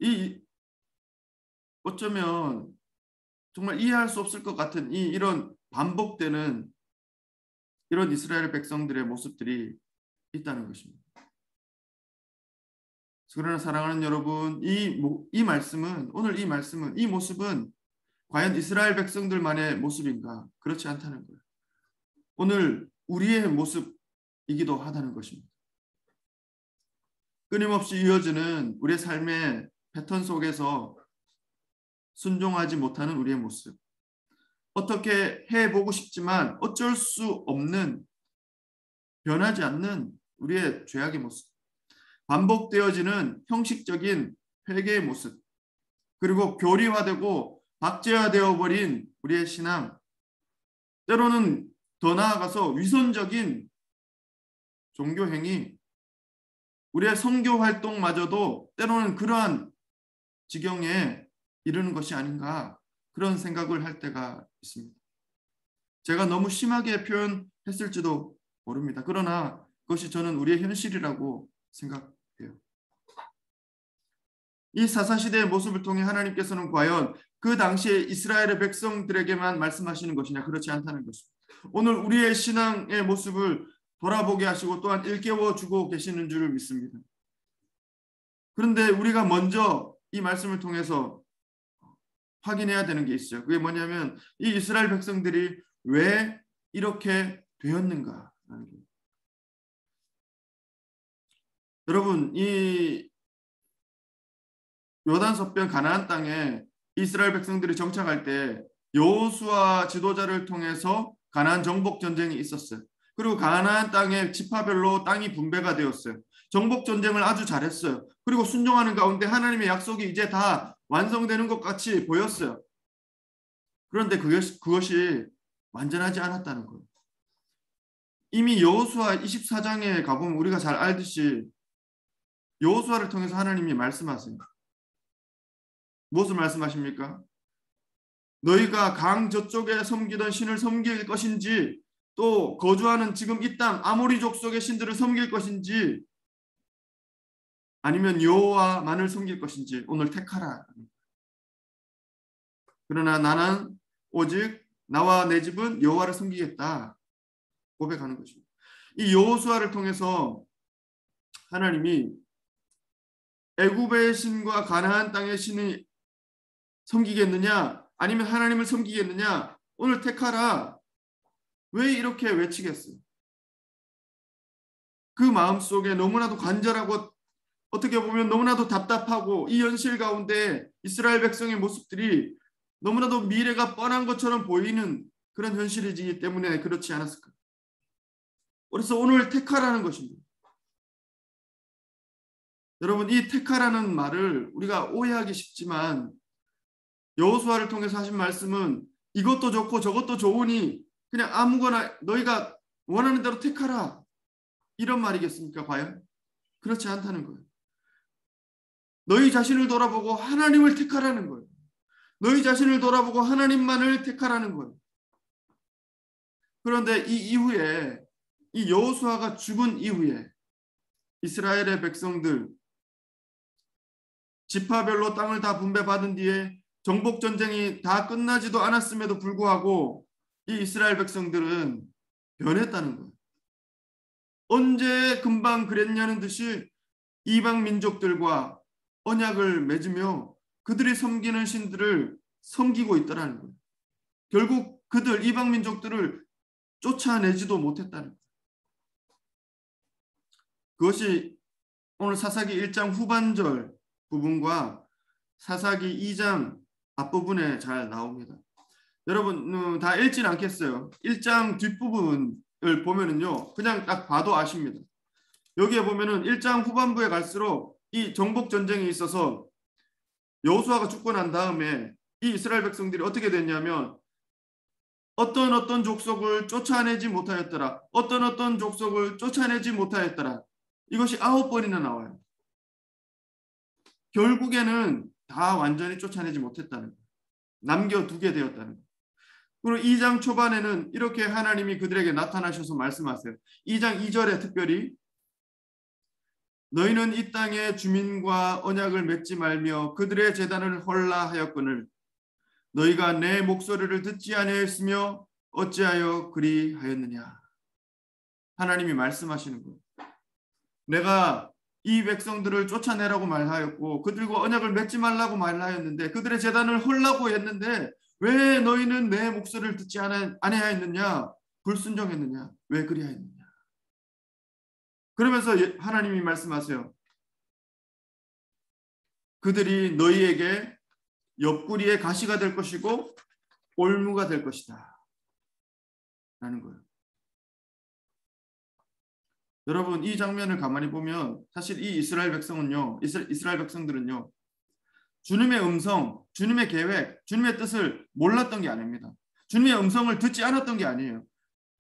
이 어쩌면 정말 이해할 수 없을 것 같은 이런 반복되는 이런 이스라엘 백성들의 모습들이 있다는 것입니다. 그러나 사랑하는 여러분, 이 말씀은, 오늘 이 말씀은, 이 모습은 과연 이스라엘 백성들만의 모습인가? 그렇지 않다는 거예요. 오늘 우리의 모습이기도 하다는 것입니다. 끊임없이 이어지는 우리의 삶의 패턴 속에서 순종하지 못하는 우리의 모습, 어떻게 해보고 싶지만 어쩔 수 없는, 변하지 않는 우리의 죄악의 모습, 반복되어지는 형식적인 회개의 모습, 그리고 교리화되고 박제화되어 버린 우리의 신앙, 때로는 더 나아가서 위선적인 종교행위, 우리의 선교 활동마저도 때로는 그러한 지경에 이르는 것이 아닌가, 그런 생각을 할 때가 있습니다. 제가 너무 심하게 표현했을지도 모릅니다. 그러나 그것이 저는 우리의 현실이라고 생각해요. 이 사사시대의 모습을 통해 하나님께서는 과연 그 당시에 이스라엘의 백성들에게만 말씀하시는 것이냐? 그렇지 않다는 것입니다. 오늘 우리의 신앙의 모습을 돌아보게 하시고 또한 일깨워주고 계시는 줄을 믿습니다. 그런데 우리가 먼저 이 말씀을 통해서 확인해야 되는 게 있어요. 그게 뭐냐면 이 이스라엘 백성들이 왜 이렇게 되었는가? 여러분, 이 요단서변 가나안 땅에 이스라엘 백성들이 정착할 때 여호수아 지도자를 통해서 가나안 정복 전쟁이 있었어요. 그리고 가나안 땅의 지파별로 땅이 분배가 되었어요. 정복 전쟁을 아주 잘했어요. 그리고 순종하는 가운데 하나님의 약속이 이제 다 완성되는 것 같이 보였어요. 그런데 그것이 완전하지 않았다는 거예요. 이미 여호수아 24장에 가보면 우리가 잘 알듯이 여호수아를 통해서 하나님이 말씀하세요. 무엇을 말씀하십니까? 너희가 강 저쪽에 섬기던 신을 섬길 것인지, 또 거주하는 지금 이 땅 아모리 족속의 신들을 섬길 것인지, 아니면 여호와만을 섬길 것인지 오늘 택하라. 그러나 나는 오직 나와 내 집은 여호와를 섬기겠다 고백하는 것입니다. 이 여호수아를 통해서 하나님이 애굽의 신과 가나안 땅의 신이 섬기겠느냐, 아니면 하나님을 섬기겠느냐, 오늘 택하라. 왜 이렇게 외치겠어요? 그 마음속에 너무나도 간절하고 어떻게 보면 너무나도 답답하고, 이 현실 가운데 이스라엘 백성의 모습들이 너무나도 미래가 뻔한 것처럼 보이는 그런 현실이기 때문에 그렇지 않았을까? 그래서 오늘 택하라는 것입니다. 여러분, 이 택하라는 말을 우리가 오해하기 쉽지만 여호수아를 통해서 하신 말씀은 이것도 좋고 저것도 좋으니 그냥 아무거나 너희가 원하는 대로 택하라, 이런 말이겠습니까? 과연? 그렇지 않다는 거예요. 너희 자신을 돌아보고 하나님을 택하라는 거예요. 너희 자신을 돌아보고 하나님만을 택하라는 거예요. 그런데 이 이후에, 이 여호수아가 죽은 이후에 이스라엘의 백성들 지파별로 땅을 다 분배받은 뒤에 정복 전쟁이 다 끝나지도 않았음에도 불구하고 이 이스라엘 백성들은 변했다는 거예요. 언제 금방 그랬냐는 듯이 이방 민족들과 언약을 맺으며 그들이 섬기는 신들을 섬기고 있더라는 거예요. 결국 그들 이방 민족들을 쫓아내지도 못했다는 거예요. 그것이 오늘 사사기 1장 후반절 부분과 사사기 2장 앞부분에 잘 나옵니다. 여러분 다 읽진 않겠어요. 1장 뒷부분을 보면은요, 그냥 딱 봐도 아십니다. 여기에 보면은 1장 후반부에 갈수록 이 정복 전쟁이 있어서 여호수아가 죽고 난 다음에 이 이스라엘 백성들이 어떻게 됐냐면 어떤 족속을 쫓아내지 못하였더라. 어떤 족속을 쫓아내지 못하였더라. 이것이 9번이나 나와요. 결국에는 다 완전히 쫓아내지 못했다는 거예요. 남겨두게 되었다는 거예요. 그리고 2장 초반에는 이렇게 하나님이 그들에게 나타나셔서 말씀하세요. 2장 2절에 특별히 너희는 이 땅의 주민과 언약을 맺지 말며 그들의 제단을 헐라 하였거늘 너희가 내 목소리를 듣지 아니하였으며 어찌하여 그리하였느냐. 하나님이 말씀하시는 거예요. 내가 이 백성들을 쫓아내라고 말하였고 그들과 언약을 맺지 말라고 말하였는데 그들의 제단을 헐라고 했는데 왜 너희는 내 목소리를 듣지 아니하였느냐. 불순종했느냐. 왜 그리하였느냐. 그러면서 하나님이 말씀하세요. 그들이 너희에게 옆구리의 가시가 될 것이고 올무가 될 것이다 라는 거예요. 여러분, 이 장면을 가만히 보면 사실 이 이스라엘 백성들은요 주님의 음성, 주님의 계획, 주님의 뜻을 몰랐던 게 아닙니다. 주님의 음성을 듣지 않았던 게 아니에요.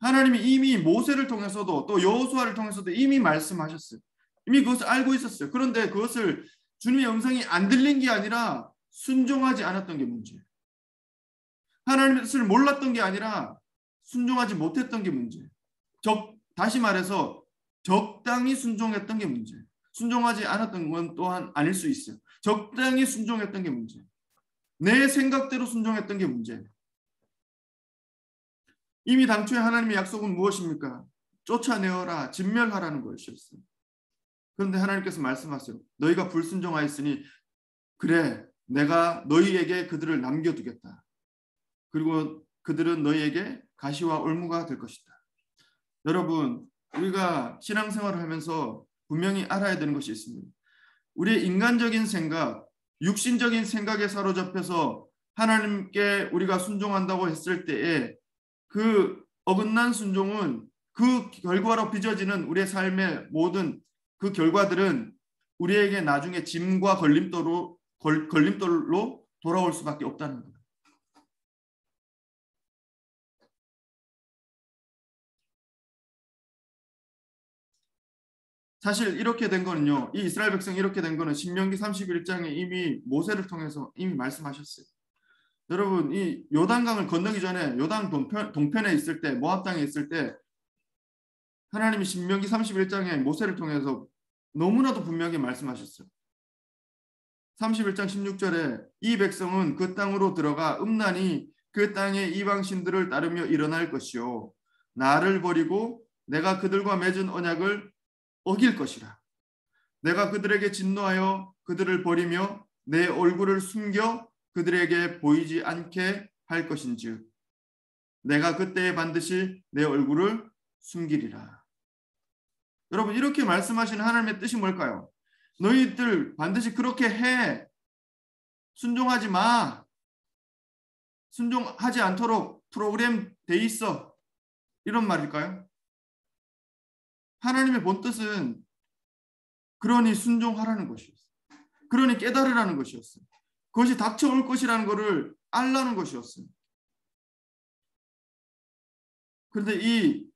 하나님이 이미 모세를 통해서도 또 여호수아를 통해서도 이미 말씀하셨어요. 이미 그것을 알고 있었어요. 그런데 그것을 주님의 음성이 안 들린 게 아니라 순종하지 않았던 게 문제예요. 하나님의 뜻을 몰랐던 게 아니라 순종하지 못했던 게 문제예요. 다시 말해서 적당히 순종했던 게 문제예요. 순종하지 않았던 건 또한 아닐 수 있어요. 적당히 순종했던 게 문제예요. 내 생각대로 순종했던 게 문제예요. 이미 당초에 하나님의 약속은 무엇입니까? 쫓아내어라, 진멸하라는 것이었어요. 그런데 하나님께서 말씀하세요. 너희가 불순종하였으니 그래, 내가 너희에게 그들을 남겨두겠다. 그리고 그들은 너희에게 가시와 올무가 될 것이다. 여러분, 우리가 신앙생활을 하면서 분명히 알아야 되는 것이 있습니다. 우리의 인간적인 생각, 육신적인 생각에 사로잡혀서 하나님께 우리가 순종한다고 했을 때에 그 어긋난 순종은 그 결과로 빚어지는 우리의 삶의 모든 그 결과들은 우리에게 나중에 짐과 걸림돌로 돌아올 수밖에 없다는 거예요. 사실 이렇게 된 거는요. 이 이스라엘 백성이 이렇게 된 거는 신명기 31장에 이미 모세를 통해서 이미 말씀하셨어요. 여러분, 이 요단강을 건너기 전에 요단 동편에 있을 때, 모압 땅에 있을 때 하나님이 신명기 31장에 모세를 통해서 너무나도 분명히 말씀하셨어요. 31장 16절에 이 백성은 그 땅으로 들어가 음란히 그 땅의 이방신들을 따르며 일어날 것이요 나를 버리고 내가 그들과 맺은 언약을 어길 것이라. 내가 그들에게 진노하여 그들을 버리며 내 얼굴을 숨겨 그들에게 보이지 않게 할 것인즉 내가 그때에 반드시 내 얼굴을 숨기리라. 여러분, 이렇게 말씀하시는 하나님의 뜻이 뭘까요? 너희들 반드시 그렇게 해. 순종하지 마. 순종하지 않도록 프로그램 돼 있어. 이런 말일까요? 하나님의 본 뜻은 그러니 순종하라는 것이었어요. 그러니 깨달으라는 것이었어요. 그것이 닥쳐올 것이라는 것을 알라는 것이었어요. 그런데 이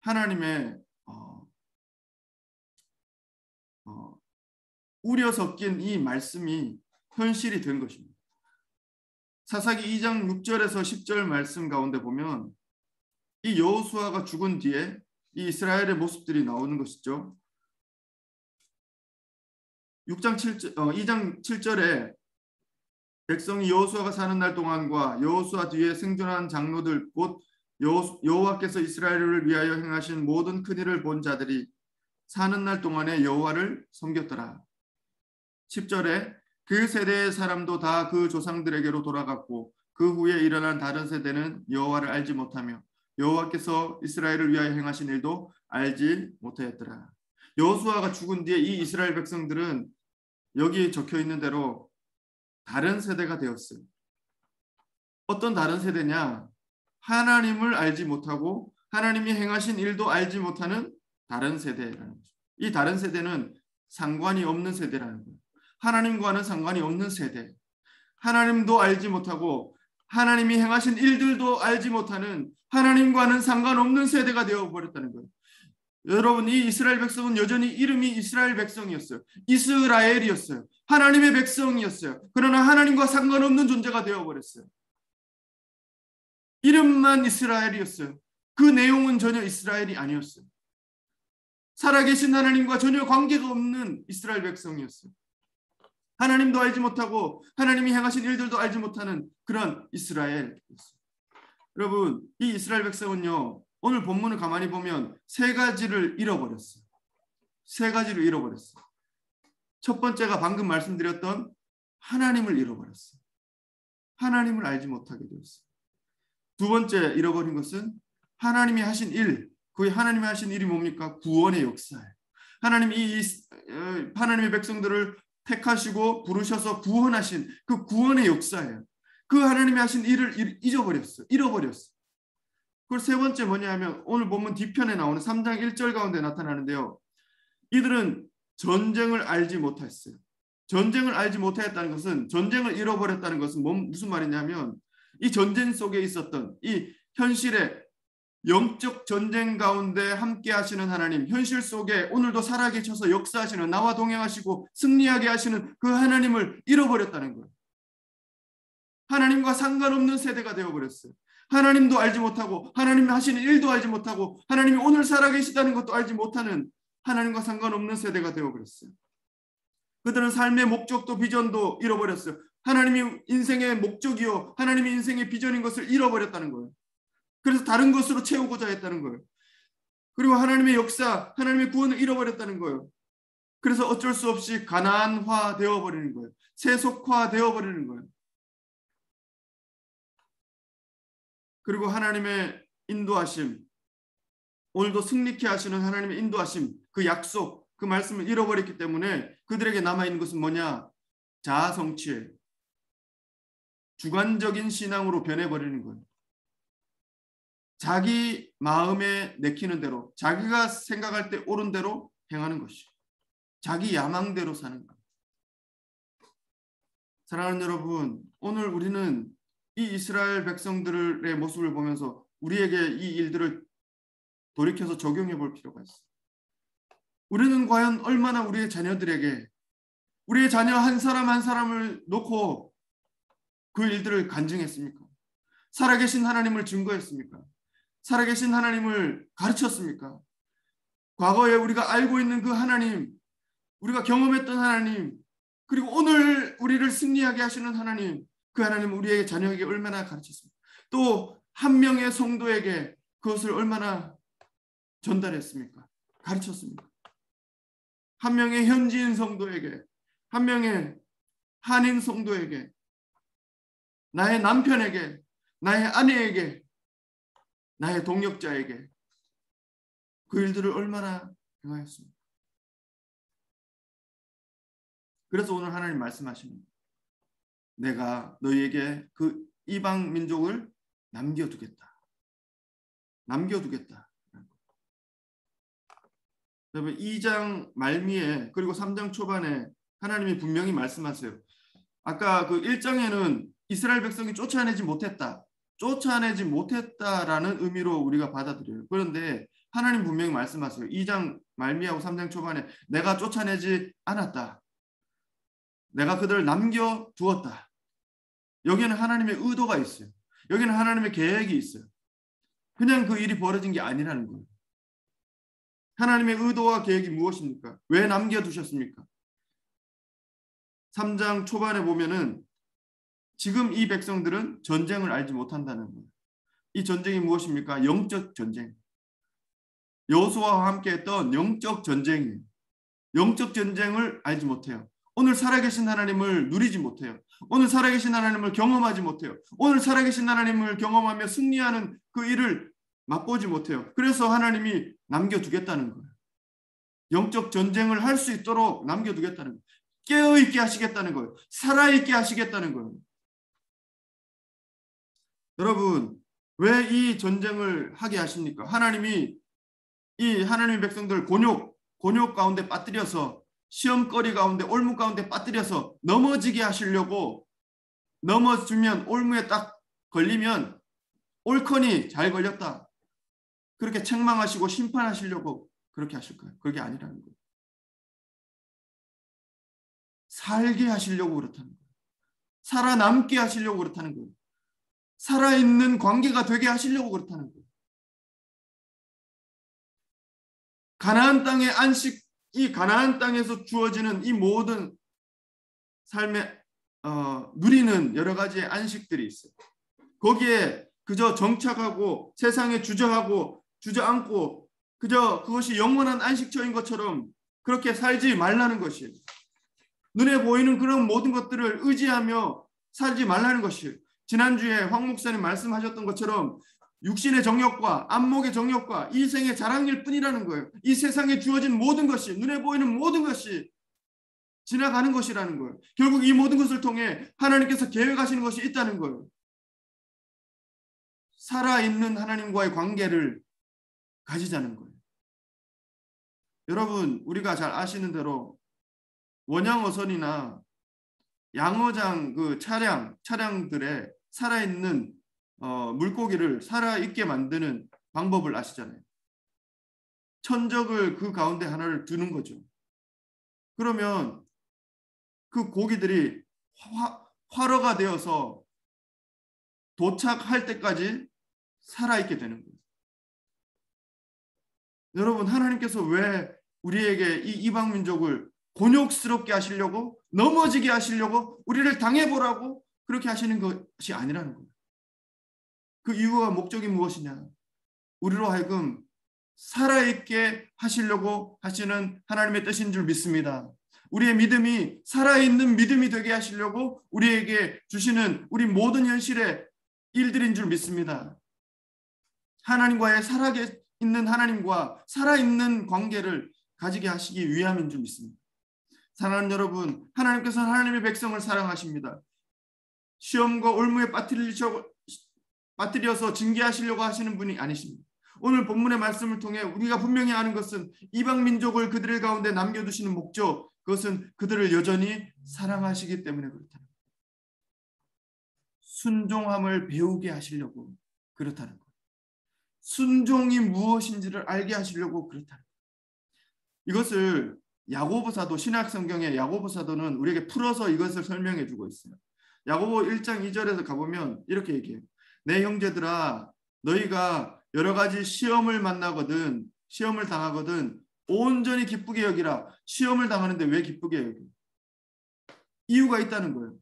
하나님의 우려 섞인 이 말씀이 현실이 된 것입니다. 사사기 2장 6절에서 10절 말씀 가운데 보면 이 여호수아가 죽은 뒤에 이 이스라엘의 모습들이 나오는 것이죠. 2장 7절에 백성이 여호수아가 사는 날 동안과 여호수아 뒤에 생존한 장로들 곧 여호와께서 이스라엘을 위하여 행하신 모든 큰일을 본 자들이 사는 날 동안에 여호와를 섬겼더라. 10절에 그 세대의 사람도 다 그 조상들에게로 돌아갔고 그 후에 일어난 다른 세대는 여호와를 알지 못하며 여호와께서 이스라엘을 위하여 행하신 일도 알지 못하였더라. 여호수아가 죽은 뒤에 이 이스라엘 백성들은 여기 적혀 있는 대로 다른 세대가 되었어요. 어떤 다른 세대냐? 하나님을 알지 못하고 하나님이 행하신 일도 알지 못하는 다른 세대라는 거죠. 이 다른 세대는 상관이 없는 세대라는 거예요. 하나님과는 상관이 없는 세대. 하나님도 알지 못하고 하나님이 행하신 일들도 알지 못하는 하나님과는 상관없는 세대가 되어버렸다는 거예요. 여러분, 이 이스라엘 백성은 여전히 이름이 이스라엘 백성이었어요. 이스라엘이었어요. 하나님의 백성이었어요. 그러나 하나님과 상관없는 존재가 되어버렸어요. 이름만 이스라엘이었어요. 그 내용은 전혀 이스라엘이 아니었어요. 살아계신 하나님과 전혀 관계가 없는 이스라엘 백성이었어요. 하나님도 알지 못하고 하나님이 행하신 일들도 알지 못하는 그런 이스라엘. 여러분, 이 이스라엘 백성은요, 오늘 본문을 가만히 보면 세 가지를 잃어버렸어요. 세 가지를 잃어버렸어요. 첫 번째가 방금 말씀드렸던 하나님을 잃어버렸어요. 하나님을 알지 못하게 되었어요. 두 번째 잃어버린 것은 하나님이 하신 일, 그 하나님이 하신 일이 뭡니까? 구원의 역사예요. 하나님의 백성들을 택하시고 부르셔서 구원하신 그 구원의 역사예요. 그 하나님이 하신 일을 잃어버렸어요. 그리고 세 번째 뭐냐 하면 오늘 본문 뒤편에 나오는 3장 1절 가운데 나타나는데요. 이들은 전쟁을 알지 못했어요. 전쟁을 알지 못했다는 것은, 전쟁을 잃어버렸다는 것은 무슨 말이냐면, 이 전쟁 속에 있었던 이 현실의 영적 전쟁 가운데 함께 하시는 하나님, 현실 속에 오늘도 살아계셔서 역사하시는, 나와 동행하시고 승리하게 하시는 그 하나님을 잃어버렸다는 거예요. 하나님과 상관없는 세대가 되어버렸어요. 하나님도 알지 못하고 하나님 하시는 일도 알지 못하고 하나님이 오늘 살아계시다는 것도 알지 못하는 하나님과 상관없는 세대가 되어버렸어요. 그들은 삶의 목적도 비전도 잃어버렸어요. 하나님이 인생의 목적이요, 하나님이 인생의 비전인 것을 잃어버렸다는 거예요. 그래서 다른 것으로 채우고자 했다는 거예요. 그리고 하나님의 역사, 하나님의 구원을 잃어버렸다는 거예요. 그래서 어쩔 수 없이 가나안화 되어버리는 거예요. 세속화 되어버리는 거예요. 그리고 하나님의 인도하심, 오늘도 승리케 하시는 하나님의 인도하심, 그 약속, 그 말씀을 잃어버렸기 때문에 그들에게 남아있는 것은 뭐냐? 자아성취에 주관적인 신앙으로 변해버리는 거예요. 자기 마음에 내키는 대로, 자기가 생각할 때 옳은 대로 행하는 것이죠. 자기 야망대로 사는 것. 사랑하는 여러분, 오늘 우리는 이 이스라엘 백성들의 모습을 보면서 우리에게 이 일들을 돌이켜서 적용해 볼 필요가 있어요. 우리는 과연 얼마나 우리의 자녀들에게, 우리의 자녀 한 사람 한 사람을 놓고 그 일들을 간증했습니까? 살아계신 하나님을 증거했습니까? 살아계신 하나님을 가르쳤습니까? 과거에 우리가 알고 있는 그 하나님, 우리가 경험했던 하나님, 그리고 오늘 우리를 승리하게 하시는 하나님, 그 하나님은 우리의 자녀에게 얼마나 가르쳤습니까? 또 한 명의 성도에게 그것을 얼마나 전달했습니까? 가르쳤습니까? 한 명의 현지인 성도에게, 한 명의 한인 성도에게, 나의 남편에게, 나의 아내에게, 나의 동역자에게 그 일들을 얼마나 행하였습니까? 그래서 오늘 하나님 말씀하십니다. 내가 너희에게 그 이방 민족을 남겨두겠다. 남겨두겠다. 여러분, 2장 말미에 그리고 3장 초반에 하나님이 분명히 말씀하세요. 아까 그 1장에는 이스라엘 백성이 쫓아내지 못했다라는 의미로 우리가 받아들여요. 그런데 하나님 분명히 말씀하세요. 2장 말미하고 3장 초반에 내가 쫓아내지 않았다. 내가 그들을 남겨두었다. 여기에는 하나님의 의도가 있어요. 여기는 하나님의 계획이 있어요. 그냥 그 일이 벌어진 게 아니라는 거예요. 하나님의 의도와 계획이 무엇입니까? 왜 남겨두셨습니까? 3장 초반에 보면은 지금 이 백성들은 전쟁을 알지 못한다는 거예요. 이 전쟁이 무엇입니까? 영적 전쟁. 여호수아와 함께 했던 영적 전쟁이에요. 영적 전쟁을 알지 못해요. 오늘 살아계신 하나님을 누리지 못해요. 오늘 살아계신 하나님을 경험하지 못해요. 오늘 살아계신 하나님을 경험하며 승리하는 그 일을 맛보지 못해요. 그래서 하나님이 남겨두겠다는 거예요. 영적 전쟁을 할 수 있도록 남겨두겠다는 거예요. 깨어있게 하시겠다는 거예요. 살아있게 하시겠다는 거예요. 여러분, 왜 이 전쟁을 하게 하십니까? 하나님이 이 하나님의 백성들 곤욕 가운데 빠뜨려서, 시험거리 가운데, 올무 가운데 빠뜨려서 넘어지게 하시려고, 넘어지면 올무에 딱 걸리면 옳거니 잘 걸렸다, 그렇게 책망하시고 심판하시려고 그렇게 하실 거예요. 그게 아니라는 거예요. 살게 하시려고 그렇다는 거예요. 살아남게 하시려고 그렇다는 거예요. 살아있는 관계가 되게 하시려고 그렇다는 거예요. 가나안 땅의 안식, 이 가나안 땅에서 주어지는 이 모든 삶에 누리는 여러 가지의 안식들이 있어요. 거기에 그저 정착하고 세상에 주저앉고 그저 그것이 영원한 안식처인 것처럼 그렇게 살지 말라는 것이에요. 눈에 보이는 그런 모든 것들을 의지하며 살지 말라는 것이에요. 지난주에 황 목사님 말씀하셨던 것처럼 육신의 정욕과 안목의 정욕과 이 생의 자랑일 뿐이라는 거예요. 이 세상에 주어진 모든 것이, 눈에 보이는 모든 것이 지나가는 것이라는 거예요. 결국 이 모든 것을 통해 하나님께서 계획하시는 것이 있다는 거예요. 살아있는 하나님과의 관계를 가지자는 거예요. 여러분, 우리가 잘 아시는 대로 원양어선이나 양어장 그 차량들의 살아있는 물고기를 살아있게 만드는 방법을 아시잖아요. 천적을 그 가운데 하나를 두는 거죠. 그러면 그 고기들이 활어가 되어서 도착할 때까지 살아있게 되는 거예요. 여러분, 하나님께서 왜 우리에게 이 이방 민족을 곤욕스럽게 하시려고, 넘어지게 하시려고, 우리를 당해보라고 그렇게 하시는 것이 아니라는 거예요. 그 이유와 목적이 무엇이냐? 우리로 하여금 살아있게 하시려고 하시는 하나님의 뜻인 줄 믿습니다. 우리의 믿음이 살아있는 믿음이 되게 하시려고 우리에게 주시는 우리 모든 현실의 일들인 줄 믿습니다. 하나님과의 살아있는 하나님과 살아있는 관계를 가지게 하시기 위함인 줄 믿습니다. 사랑하는 여러분, 하나님께서는 하나님의 백성을 사랑하십니다. 시험과 올무에 빠뜨려서 징계하시려고 하시는 분이 아니십니다. 오늘 본문의 말씀을 통해 우리가 분명히 아는 것은 이방 민족을 그들 가운데 남겨두시는 목적, 그것은 그들을 여전히 사랑하시기 때문에 그렇다는 거예요. 순종함을 배우게 하시려고 그렇다는 거예요. 순종이 무엇인지를 알게 하시려고 그렇다는 거예요. 이것을 야고보 사도, 신약 성경의 야고보 사도는 우리에게 풀어서 이것을 설명해 주고 있어요. 야고보 1장 2절에서 가보면 이렇게 얘기해요. 내 형제들아, 너희가 여러 가지 시험을 당하거든 온전히 기쁘게 여기라. 시험을 당하는데 왜 기쁘게 여겨? 이유가 있다는 거예요.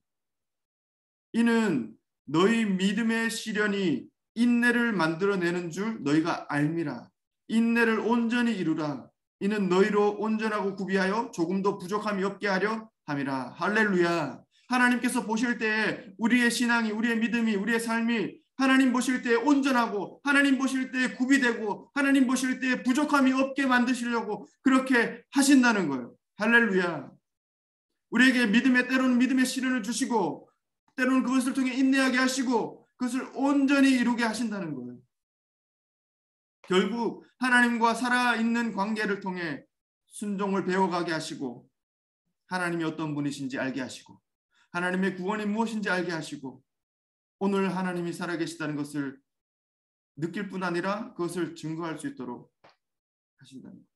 이는 너희 믿음의 시련이 인내를 만들어내는 줄 너희가 알미라. 인내를 온전히 이루라. 이는 너희로 온전하고 구비하여 조금도 부족함이 없게 하려 함이라. 할렐루야. 하나님께서 보실 때에 우리의 신앙이, 우리의 믿음이, 우리의 삶이 하나님 보실 때에 온전하고, 하나님 보실 때에 구비되고, 하나님 보실 때에 부족함이 없게 만드시려고 그렇게 하신다는 거예요. 할렐루야. 우리에게 때로는 믿음의 시련을 주시고, 때로는 그것을 통해 인내하게 하시고, 그것을 온전히 이루게 하신다는 거예요. 결국 하나님과 살아있는 관계를 통해 순종을 배워가게 하시고, 하나님이 어떤 분이신지 알게 하시고, 하나님의 구원이 무엇인지 알게 하시고, 오늘 하나님이 살아계시다는 것을 느낄 뿐 아니라 그것을 증거할 수 있도록 하신다는 거예요.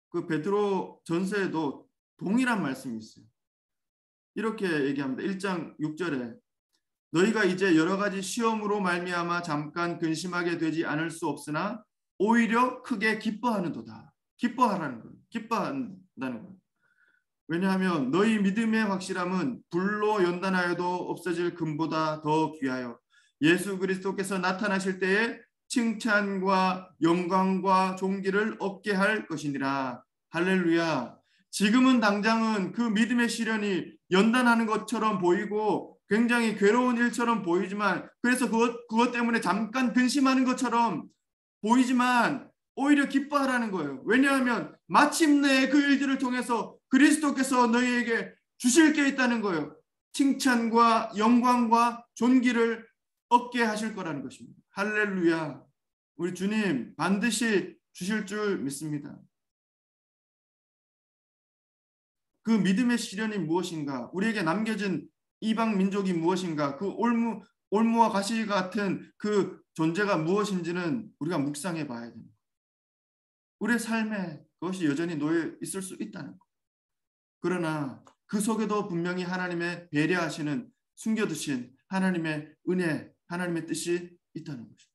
그 베드로 전서에도 동일한 말씀이 있어요. 이렇게 얘기합니다. 1장 6절에 너희가 이제 여러 가지 시험으로 말미암아 잠깐 근심하게 되지 않을 수 없으나 오히려 크게 기뻐하는도다. 기뻐하라는 거예요. 기뻐한다는 거예요. 왜냐하면 너희 믿음의 확실함은 불로 연단하여도 없어질 금보다 더 귀하여 예수 그리스도께서 나타나실 때에 칭찬과 영광과 존귀를 얻게 할 것이니라. 할렐루야. 지금은 당장은 그 믿음의 시련이 연단하는 것처럼 보이고 굉장히 괴로운 일처럼 보이지만, 그래서 그것 때문에 잠깐 근심하는 것처럼 보이지만 오히려 기뻐하라는 거예요. 왜냐하면 마침내 그 일들을 통해서 그리스도께서 너희에게 주실 게 있다는 거예요. 칭찬과 영광과 존귀를 얻게 하실 거라는 것입니다. 할렐루야. 우리 주님 반드시 주실 줄 믿습니다. 그 믿음의 시련이 무엇인가, 우리에게 남겨진 이방 민족이 무엇인가, 그 올무와 가시 같은 그 존재가 무엇인지는 우리가 묵상해 봐야 됩니다. 우리의 삶에 그것이 여전히 놓여 있을 수 있다는 것. 그러나 그 속에도 분명히 하나님의 배려하시는, 숨겨두신 하나님의 은혜, 하나님의 뜻이 있다는 것입니다.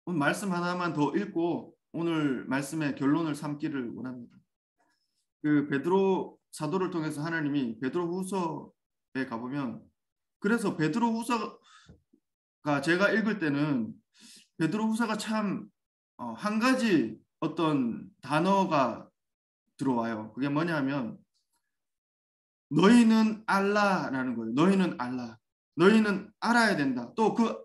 오늘 말씀 하나만 더 읽고 오늘 말씀의 결론을 삼기를 원합니다. 그 베드로 사도를 통해서 하나님이 베드로후서에 가보면, 그래서 베드로후서가 제가 읽을 때는 베드로후서가 참 한 가지 어떤 단어가 들어와요. 그게 뭐냐면 너희는 알라라는 거예요. 너희는 알라. 너희는 알아야 된다. 또 그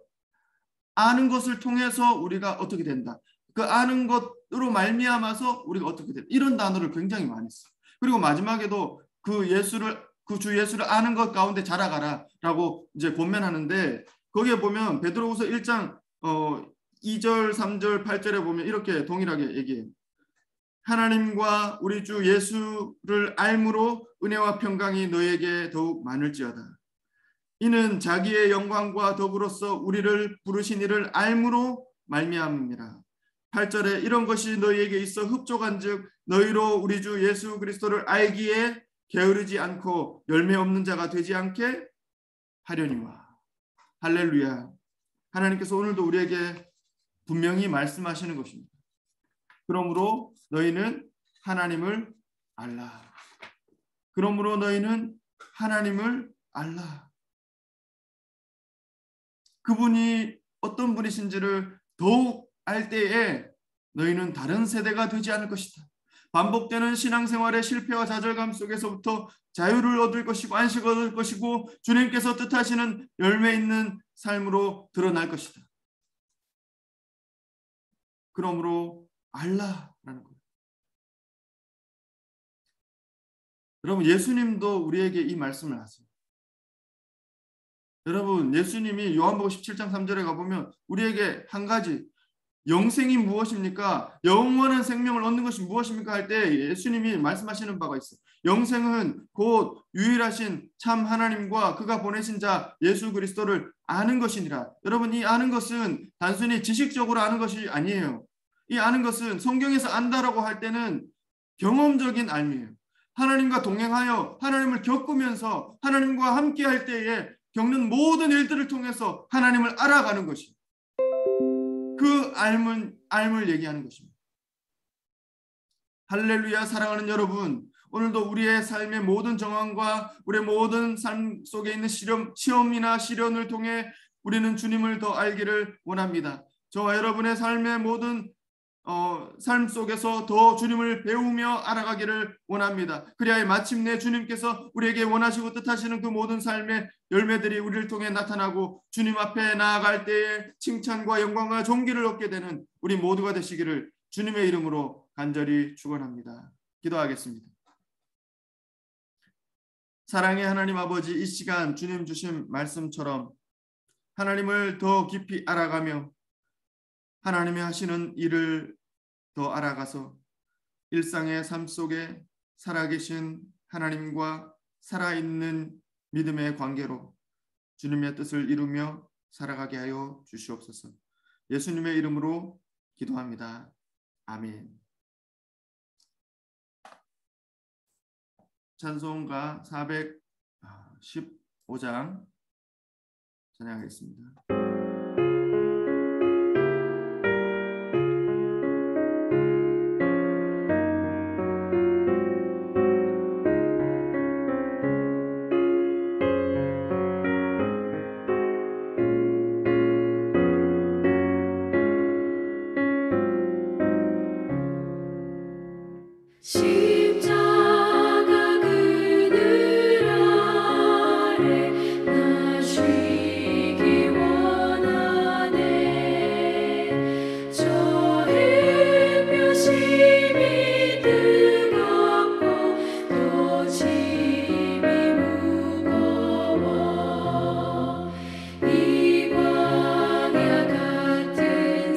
아는 것을 통해서 우리가 어떻게 된다. 그 아는 것으로 말미암아서 우리가 어떻게 된다. 이런 단어를 굉장히 많이 써. 그리고 마지막에도 그 주 예수를 아는 것 가운데 자라가라라고 이제 권면하는데, 거기에 보면 베드로후서 1장 2절, 3절, 8절에 보면 이렇게 동일하게 얘기해요. 하나님과 우리 주 예수를 알므로 은혜와 평강이 너에게 더욱 많을지어다. 이는 자기의 영광과 더불어서 우리를 부르신 이를 알므로 말미암음이라. 8절에 이런 것이 너희에게 있어 흡족한즉 너희로 우리 주 예수 그리스도를 알기에 게으르지 않고 열매 없는 자가 되지 않게 하려니와. 할렐루야. 하나님께서 오늘도 우리에게 분명히 말씀하시는 것입니다. 그러므로 너희는 하나님을 알라. 그러므로 너희는 하나님을 알라. 그분이 어떤 분이신지를 더욱 알 때에 너희는 다른 세대가 되지 않을 것이다. 반복되는 신앙생활의 실패와 좌절감 속에서부터 자유를 얻을 것이고 안식을 얻을 것이고 주님께서 뜻하시는 열매 있는 삶으로 드러날 것이다. 그러므로 알라라는 거예요. 여러분, 예수님도 우리에게 이 말씀을 하세요. 여러분, 예수님이 요한복음 17장 3절에 가보면 우리에게 한 가지, 영생이 무엇입니까? 영원한 생명을 얻는 것이 무엇입니까? 할 때 예수님이 말씀하시는 바가 있어요. 영생은 곧 유일하신 참 하나님과 그가 보내신 자 예수 그리스도를 아는 것이니라. 여러분, 이 아는 것은 단순히 지식적으로 아는 것이 아니에요. 이 아는 것은 성경에서 안다라고 할 때는 경험적인 알미예요. 하나님과 동행하여 하나님을 겪으면서 하나님과 함께 할 때에 겪는 모든 일들을 통해서 하나님을 알아가는 것이, 그 알을 얘기하는 것입니다. 할렐루야. 사랑하는 여러분, 오늘도 우리의 삶의 모든 정황과 우리의 모든 삶 속에 있는 시험이나 시련을 통해 우리는 주님을 더 알기를 원합니다. 저와 여러분의 삶의 모든 삶 속에서 더 주님을 배우며 알아가기를 원합니다. 그리하여 마침내 주님께서 우리에게 원하시고 뜻하시는 그 모든 삶의 열매들이 우리를 통해 나타나고 주님 앞에 나아갈 때에 칭찬과 영광과 존귀를 얻게 되는 우리 모두가 되시기를 주님의 이름으로 간절히 축원합니다. 기도하겠습니다. 사랑의 하나님 아버지, 이 시간 주님 주신 말씀처럼 하나님을 더 깊이 알아가며 하나님이 하시는 일을 더 알아가서 일상의 삶 속에 살아계신 하나님과 살아있는 믿음의 관계로 주님의 뜻을 이루며 살아가게 하여 주시옵소서. 예수님의 이름으로 기도합니다. 아멘. 찬송가 415장 찬양하겠습니다.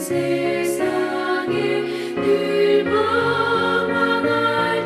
세상에 늘 방황할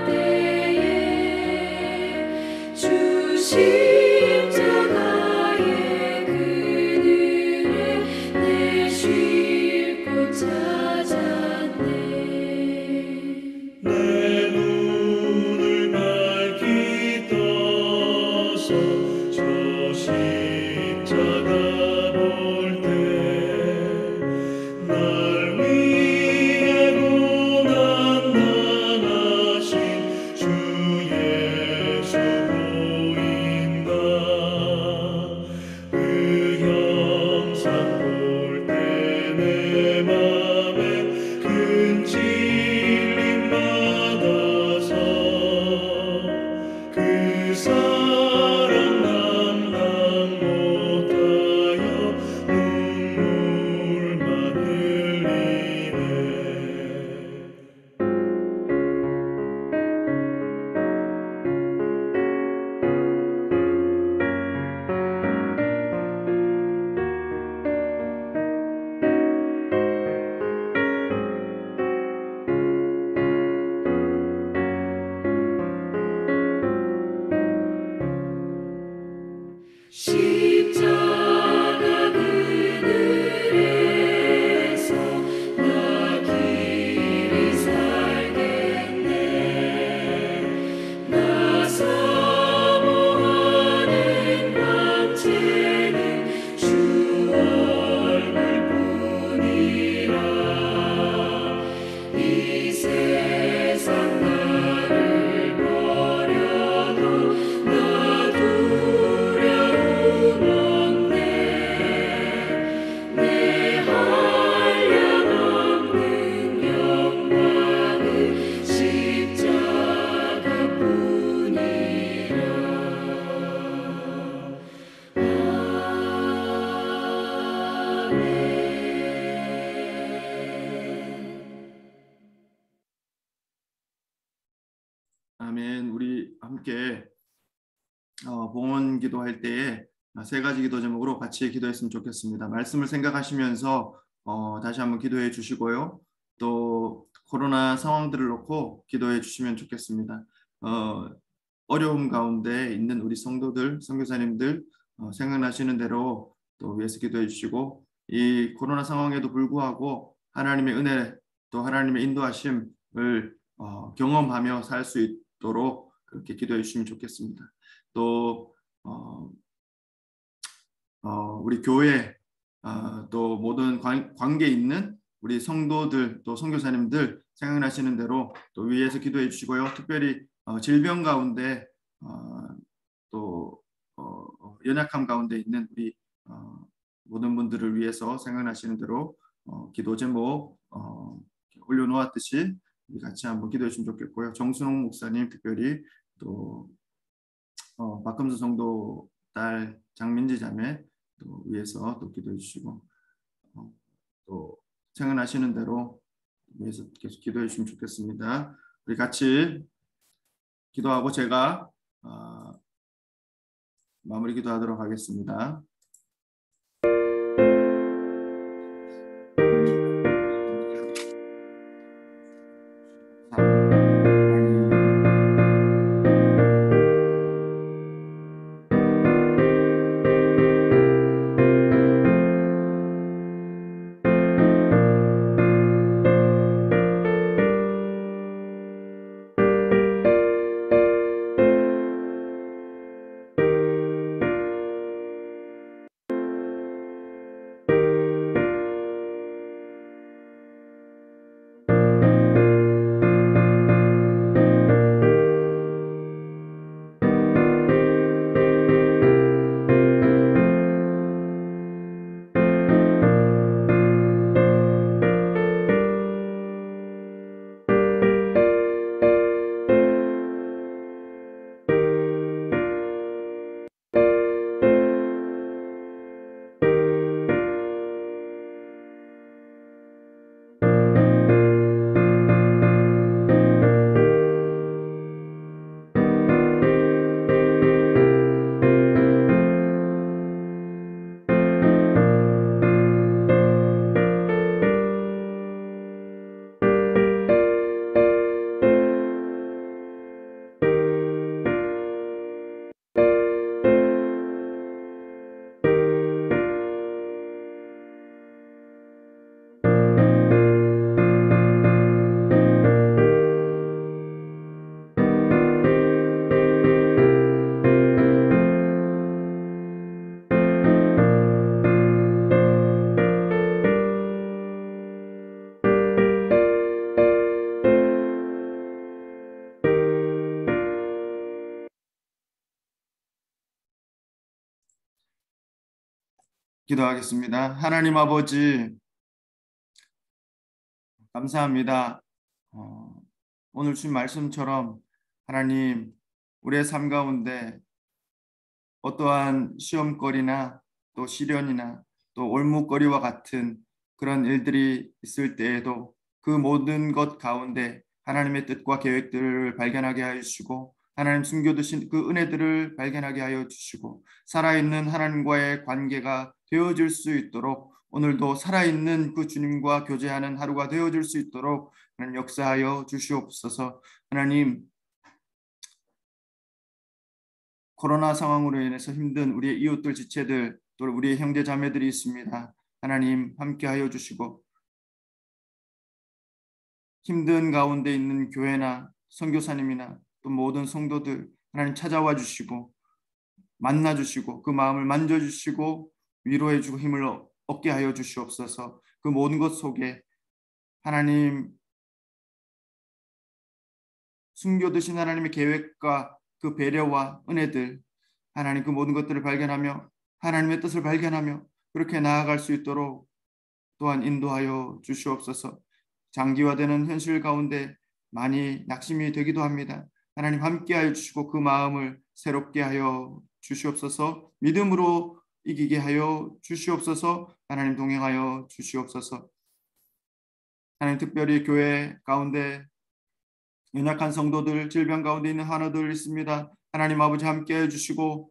아멘. 우리 함께 봉헌 기도할 때에 세 가지 기도 제목으로 같이 기도했으면 좋겠습니다. 말씀을 생각하시면서 다시 한번 기도해 주시고요. 또 코로나 상황들을 놓고 기도해 주시면 좋겠습니다. 어려움 가운데 있는 우리 성도들, 선교사님들 생각나시는 대로 또 위해서 기도해 주시고, 이 코로나 상황에도 불구하고 하나님의 은혜 또 하나님의 인도하심을 경험하며 살 수 있도록 그렇게 기도해 주시면 좋겠습니다. 또 우리 교회 또 모든 관계 있는 우리 성도들 또 선교사님들 생각나시는 대로 또 위에서 기도해 주시고요. 특별히 질병 가운데 또 연약함 가운데 있는 우리 모든 분들을 위해서 생각나시는 대로 기도 제목 올려놓았듯이 같이 한번 기도해 주시면 좋겠고요. 정순홍 목사님 특별히 또 박금수 성도 딸 장민지 자매 또 위해서 또 기도해 주시고 또 생각나시는 대로 위해서 계속 기도해 주시면 좋겠습니다. 우리 같이 기도하고 제가 마무리 기도하도록 하겠습니다. 기도하겠습니다. 하나님 아버지 감사합니다. 오늘 주신 말씀처럼 하나님 우리의 삶 가운데 어떠한 시험거리나 또 시련이나 또 올무거리와 같은 그런 일들이 있을 때에도 그 모든 것 가운데 하나님의 뜻과 계획들을 발견하게 하여 주시고 하나님 숨겨두신 그 은혜들을 발견하게 하여 주시고 살아있는 하나님과의 관계가 되어질 수 있도록 오늘도 살아있는 그 주님과 교제하는 하루가 되어질 수 있도록 하나님 역사하여 주시옵소서. 하나님 코로나 상황으로 인해서 힘든 우리의 이웃들 지체들 또 우리의 형제 자매들이 있습니다. 하나님 함께하여 주시고 힘든 가운데 있는 교회나 선교사님이나 또 모든 성도들 하나님 찾아와 주시고 만나 주시고 그 마음을 만져 주시고 위로해 주고 힘을 얻게 하여 주시옵소서. 그 모든 것 속에 하나님 숨겨두신 하나님의 계획과 그 배려와 은혜들 하나님 그 모든 것들을 발견하며 하나님의 뜻을 발견하며 그렇게 나아갈 수 있도록 또한 인도하여 주시옵소서. 장기화되는 현실 가운데 많이 낙심이 되기도 합니다. 하나님 함께하여 주시고 그 마음을 새롭게 하여 주시옵소서. 믿음으로 이기게 하여 주시옵소서. 하나님 동행하여 주시옵소서. 하나님 특별히 교회 가운데 연약한 성도들, 질병 가운데 있는 환우들 있습니다. 하나님 아버지 함께 해주시고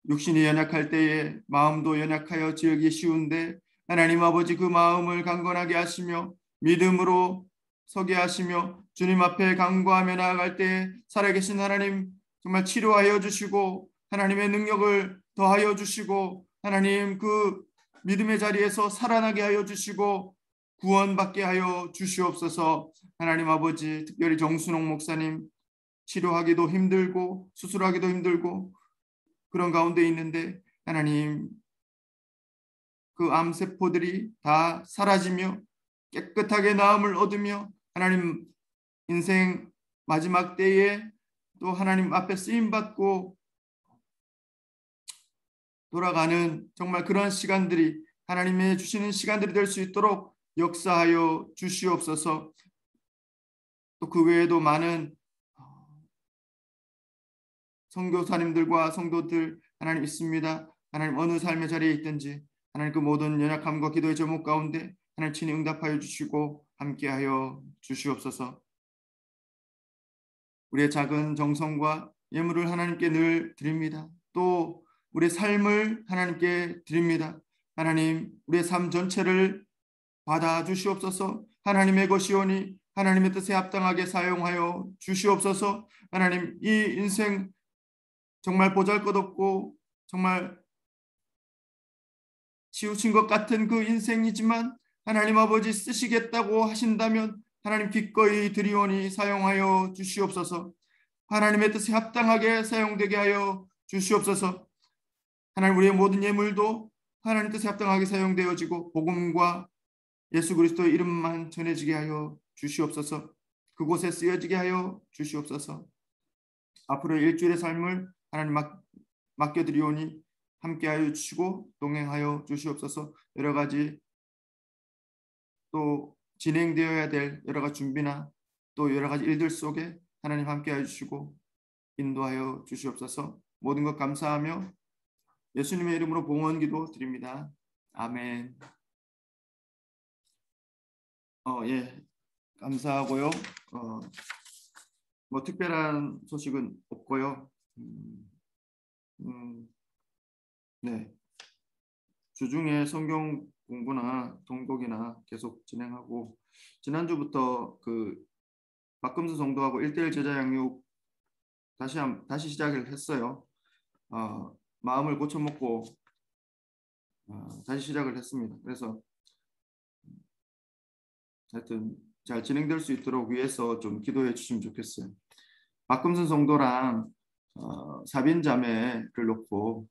육신이 연약할 때에 마음도 연약하여 지으기 쉬운데 하나님 아버지 그 마음을 강건하게 하시며 믿음으로 서게 하시며 주님 앞에 간구하며 나아갈 때에 살아계신 하나님 정말 치료하여 주시고 하나님의 능력을 더하여 주시고 하나님 그 믿음의 자리에서 살아나게 하여 주시고 구원받게 하여 주시옵소서. 하나님 아버지 특별히 정순옥 목사님 치료하기도 힘들고 수술하기도 힘들고 그런 가운데 있는데 하나님 그 암세포들이 다 사라지며 깨끗하게 나음을 얻으며 하나님 인생 마지막 때에 또 하나님 앞에 쓰임받고 돌아가는 정말 그런 시간들이 하나님의 주시는 시간들이 될 수 있도록 역사하여 주시옵소서. 또 그 외에도 많은 선교사님들과 성도들 하나님 있습니다. 하나님 어느 삶의 자리에 있든지 하나님 그 모든 연약함과 기도의 제목 가운데 하나님 친히 응답하여 주시고 함께하여 주시옵소서. 우리의 작은 정성과 예물을 하나님께 늘 드립니다. 또 우리의 삶을 하나님께 드립니다. 하나님 우리의 삶 전체를 받아 주시옵소서. 하나님의 것이오니 하나님의 뜻에 합당하게 사용하여 주시옵소서. 하나님 이 인생 정말 보잘것없고 정말 치우친 것 같은 그 인생이지만 하나님 아버지 쓰시겠다고 하신다면 하나님 기꺼이 드리오니 사용하여 주시옵소서. 하나님의 뜻에 합당하게 사용되게 하여 주시옵소서. 하나님 우리의 모든 예물도 하나님 뜻에 합당하게 사용되어지고 복음과 예수 그리스도의 이름만 전해지게 하여 주시옵소서. 그곳에 쓰여지게 하여 주시옵소서. 앞으로 일주일의 삶을 하나님 맡겨드리오니 함께하여 주시고 동행하여 주시옵소서. 여러 가지 또 진행되어야 될 여러 가지 준비나 또 여러 가지 일들 속에 하나님 함께하여 주시고 인도하여 주시옵소서. 모든 것 감사하며 예수님의 이름으로 봉헌기도 드립니다. 아멘. 감사하고요. 뭐 특별한 소식은 없고요. 네. 주중에 성경 공부나 통독이나 계속 진행하고 지난주부터 그 박금수 성도하고 1:1 제자 양육 다시 시작을 했어요. 마음을 고쳐먹고 다시 시작을 했습니다. 그래서 하여튼 잘 진행될 수 있도록 위해서 좀 기도해 주시면 좋겠어요. 박금순 성도랑 사빈자매를 놓고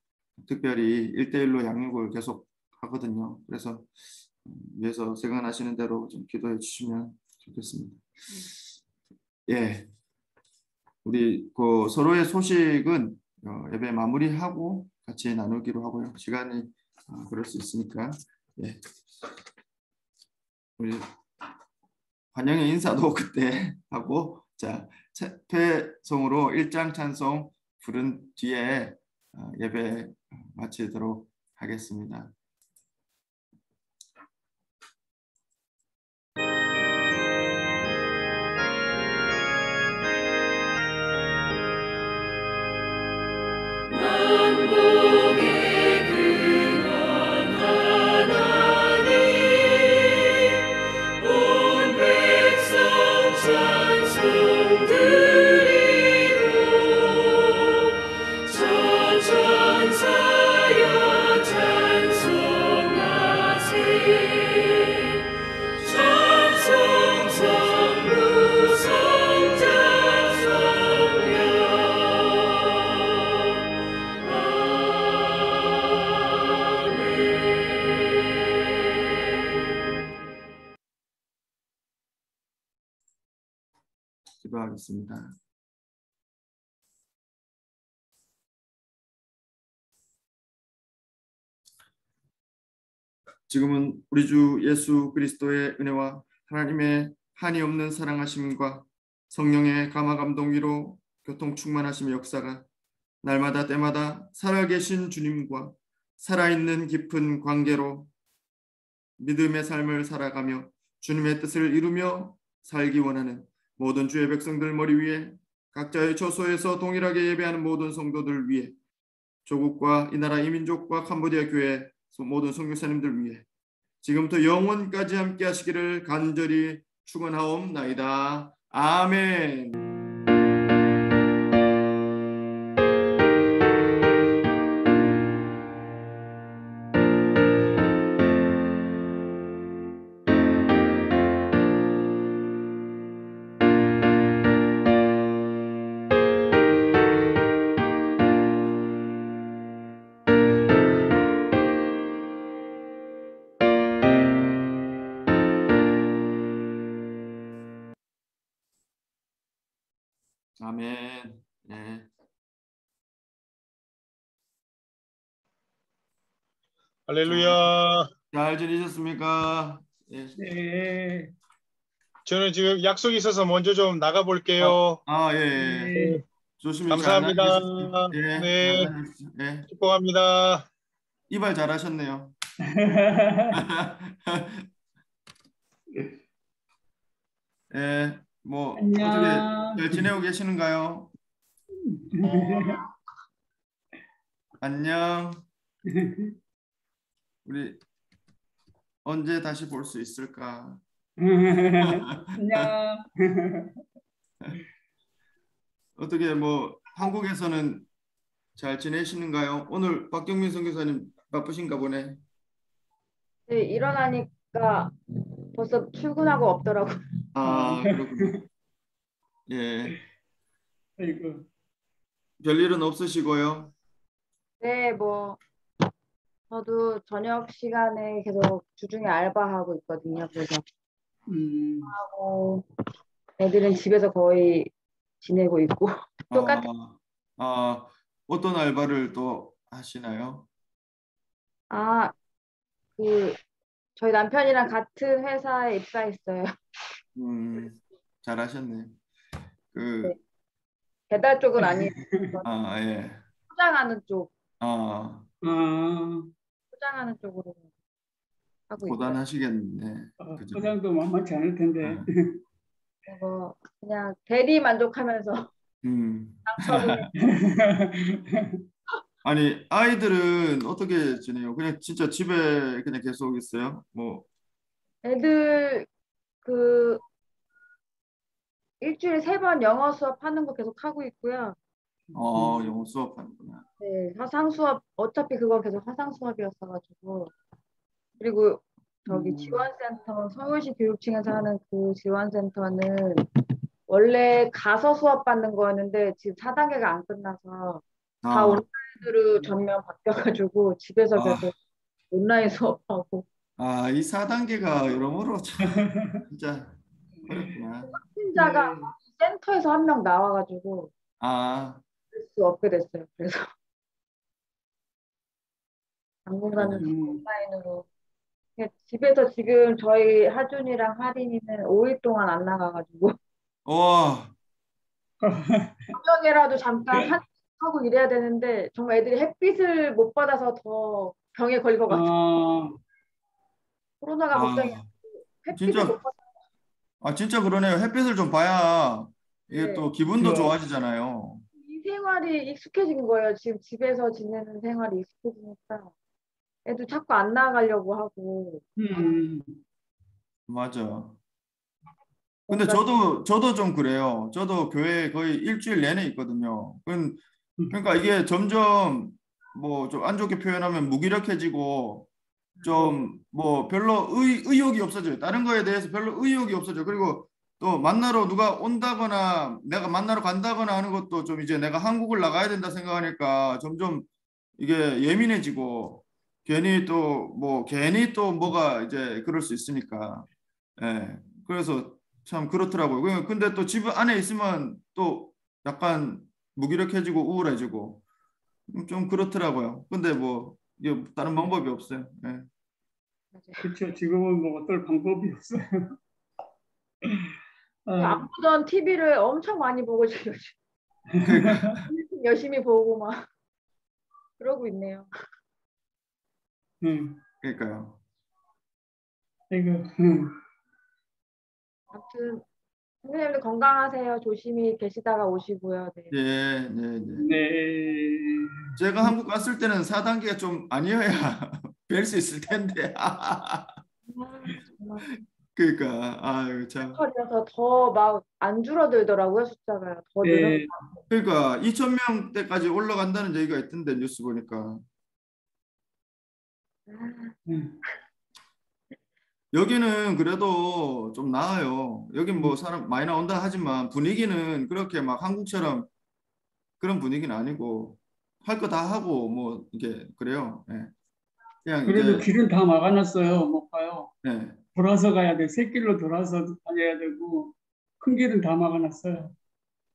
특별히 1:1로 양육을 계속 하거든요. 그래서 위해서 생각나시는 대로 좀 기도해 주시면 좋겠습니다. 예, 우리 그 서로의 소식은 예배 마무리하고 같이 나누기로 하고요. 시간이 그럴 수 있으니까 예, 우리 환영의 인사도 그때 하고 자 퇴송으로 1장 찬송 부른 뒤에 예배 마치도록 하겠습니다. 기도하겠습니다. 지금은 우리 주 예수 그리스도의 은혜와 하나님의 한이 없는 사랑하심과 성령의 감화 감동 위로 교통 충만하심의 역사가 날마다 때마다 살아계신 주님과 살아있는 깊은 관계로 믿음의 삶을 살아가며 주님의 뜻을 이루며 살기 원하는 모든 주의 백성들 머리 위에 각자의 처소에서 동일하게 예배하는 모든 성도들 위해 조국과 이 나라 이민족과 캄보디아 교회 모든 선교사님들 위해 지금부터 영원까지 함께 하시기를 간절히 축원하옵나이다. 아멘. 아멘. 네. 할렐루야. 잘 지내셨습니까? 예. 네. 저는 지금 약속이 있어서 먼저 좀 나가 볼게요. 예, 예. 네. 조심히 잘 감사합니다. 다니십시오. 예, 잘 네, 다니십시오. 예. 축복합니다. 이발 잘하셨네요. 예, 뭐 어떻게 안녕. 잘 지내고 계시는가요? 안녕. 우리 언제 다시 볼 수 있을까? 안녕. 어떻게 뭐 한국에서는 잘 지내시는가요? 오늘 박경민 선교사님 바쁘신가 보네. 네, 일어나니까 벌써 출근하고 없더라고. 그렇구나. 예, 아이고. 별일은 없으시고요. 네, 뭐 저도 저녁 시간에 계속 주중에 알바하고 있거든요. 그래서 하고 애들은 집에서 거의 지내고 있고 똑같아. 어떤 알바를 또 하시나요? 그 저희 남편이랑 같은 회사에 입사했어요. 잘하셨네. 네. 배달 쪽은 아니에요. 예. 포장하는 쪽. 아, 포장하는 쪽으로 하고 있어요. 고단하시겠네. 그죠? 포장도 만만치 않을 텐데. 그리고 그냥 대리 만족하면서 당처분이 아니 아이들은 어떻게 지내요? 그냥 진짜 집에 그냥 계속 있어요? 뭐 애들 그 일주일에 3번 영어 수업 하는 거 계속 하고 있고요. 영어 수업하는구나. 네, 화상 수업 어차피 그건 계속 화상 수업이었어가지고 그리고 저기 지원센터 서울시 교육청에서 하는 그 지원센터는 원래 가서 수업 받는 거였는데 지금 4단계가 안 끝나서 다 온라인으로 전면 바뀌어가지고 집에서 계속 온라인 수업하고. 이 4단계가 여러모로 참 진짜 어렵구나. 확진자가 센터에서 한 명 나와가지고 할 수 없게 됐어요. 그래서 당분간은 온라인으로. 집에서 지금 저희 하준이랑 하린이는 5일 동안 안 나가가지고 와, 저녁에라도 잠깐 하고 이래야 되는데 정말 애들이 햇빛을 못 받아서 더 병에 걸릴 것 같아요. 코로나가 걱정이. 햇빛을 진짜 못 받아서. 진짜 그러네요. 햇빛을 좀 봐야 이게 네. 또 기분도 좋아지잖아요. 이 생활이 익숙해진 거예요. 지금 집에서 지내는 생활이 익숙해지니까 애들 자꾸 안 나가려고 하고. 맞아. 근데 저도 좀 그래요. 저도 교회 거의 일주일 내내 있거든요. 그러니까 이게 점점 뭐 좀 안 좋게 표현하면 무기력해지고 좀 뭐 별로 의욕이 없어져요. 다른 거에 대해서 별로 의욕이 없어져요. 그리고 또 만나러 누가 온다거나 내가 만나러 간다거나 하는 것도 좀 이제 내가 한국을 나가야 된다 생각하니까 점점 이게 예민해지고 괜히 또 뭐가 이제 그럴 수 있으니까. 예. 그래서 참 그렇더라고요. 근데 또 집 안에 있으면 또 약간 무기력해지고 우울해지고 좀 그렇더라고요. 근데 뭐 이게 다른 방법이 없어요. 예. 그렇죠. 지금은 뭐 어떨 방법이 없어요. 안 보던 TV를 엄청 많이 보고 지금 열심히 보고 막 그러고 있네요. 그러니까요. 아이고. 아무튼 선생님도 건강하세요. 조심히 계시다가 오시고요. 네. 네, 네, 네. 네. 제가 한국 갔을 때는 4단계가 좀 아니어야 뵐 수 있을 텐데. 정말 그러니까 아유 참. 컬이라서 더 막 안 줄어들더라고요. 숫자가 더 늘어. 네. 그러니까 2,000명대까지 올라간다는 얘기가 있던데 뉴스 보니까. 여기는 그래도 좀 나아요. 여긴 뭐 사람 많이 나온다 하지만 분위기는 그렇게 막 한국처럼 그런 분위기는 아니고 할 거 다 하고 뭐 이게 그래요. 예. 그냥 그래도 이제 길은 다 막아놨어요. 못 가요. 예. 돌아서 가야 돼. 새길로 돌아서 다녀야 되고 큰 길은 다 막아놨어요.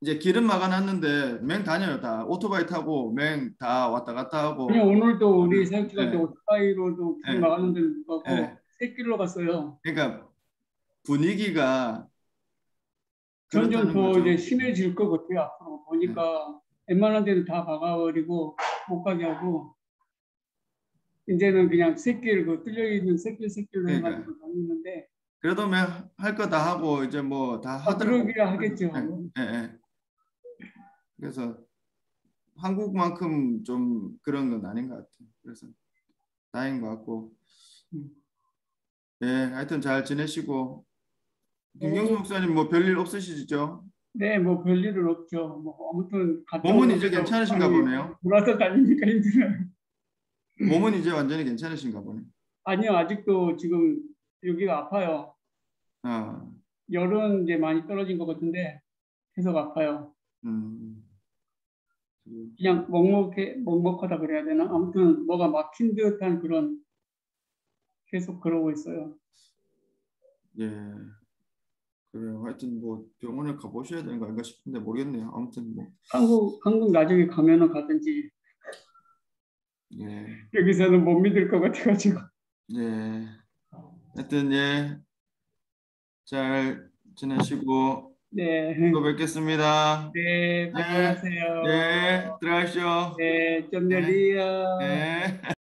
이제 길은 막아놨는데 맹 다녀요 다. 오토바이 타고 맹 다 왔다 갔다 하고. 그냥 오늘도 우리 사역지갈 때 예. 오토바이로도 길 예. 막았는 데는 못 가고 예. 새길로 갔어요. 그러니까 분위기가 점점 그렇다는 더 거죠. 이제 심해질 것 같아요. 앞으로 보니까 웬만한 데는 다 막아버리고 못 가게 하고 이제는 그냥 새길 그 뚫려 있는 새길로 그러니까 해가지고 다니는데 그래도 할 거 다 하고 이제 뭐 다 하더라고. 그러기야 하겠죠. 예, 예. 그래서 한국만큼 좀 그런 건 아닌 것 같아요. 그래서 다행인 것 같고. 예, 하여튼 잘 지내시고. 김경수 목사님 뭐 별일 없으시죠? 네, 뭐 별일은 없죠. 뭐 아무튼 갔다 몸은 오면서 이제 괜찮으신가 많이 보네요. 돌아서 다니니까 힘들어요. 몸은 이제 완전히 괜찮으신가 보네. 아니요, 아직도 지금 여기가 아파요. 아, 열은 이제 많이 떨어진 것 같은데 계속 아파요. 음, 그냥 먹먹하다 그래야 되나? 아무튼 뭐가 막힌 듯한 그런 계속 그러고 있어요. 예, 그래요. 하여튼 뭐 병원에 가보셔야 되는 거 아닌가 싶은데 모르겠네요. 아무튼 뭐, 한국 나중에 가면은 가든지 예, 여기서는 못 믿을 것 같아가지고. 예. 하여튼 예, 잘 지내시고 네, 또 뵙겠습니다. 네, 네, 건강하세요. 네, 들어가시죠. 네, 좀 네, 내리요. 네.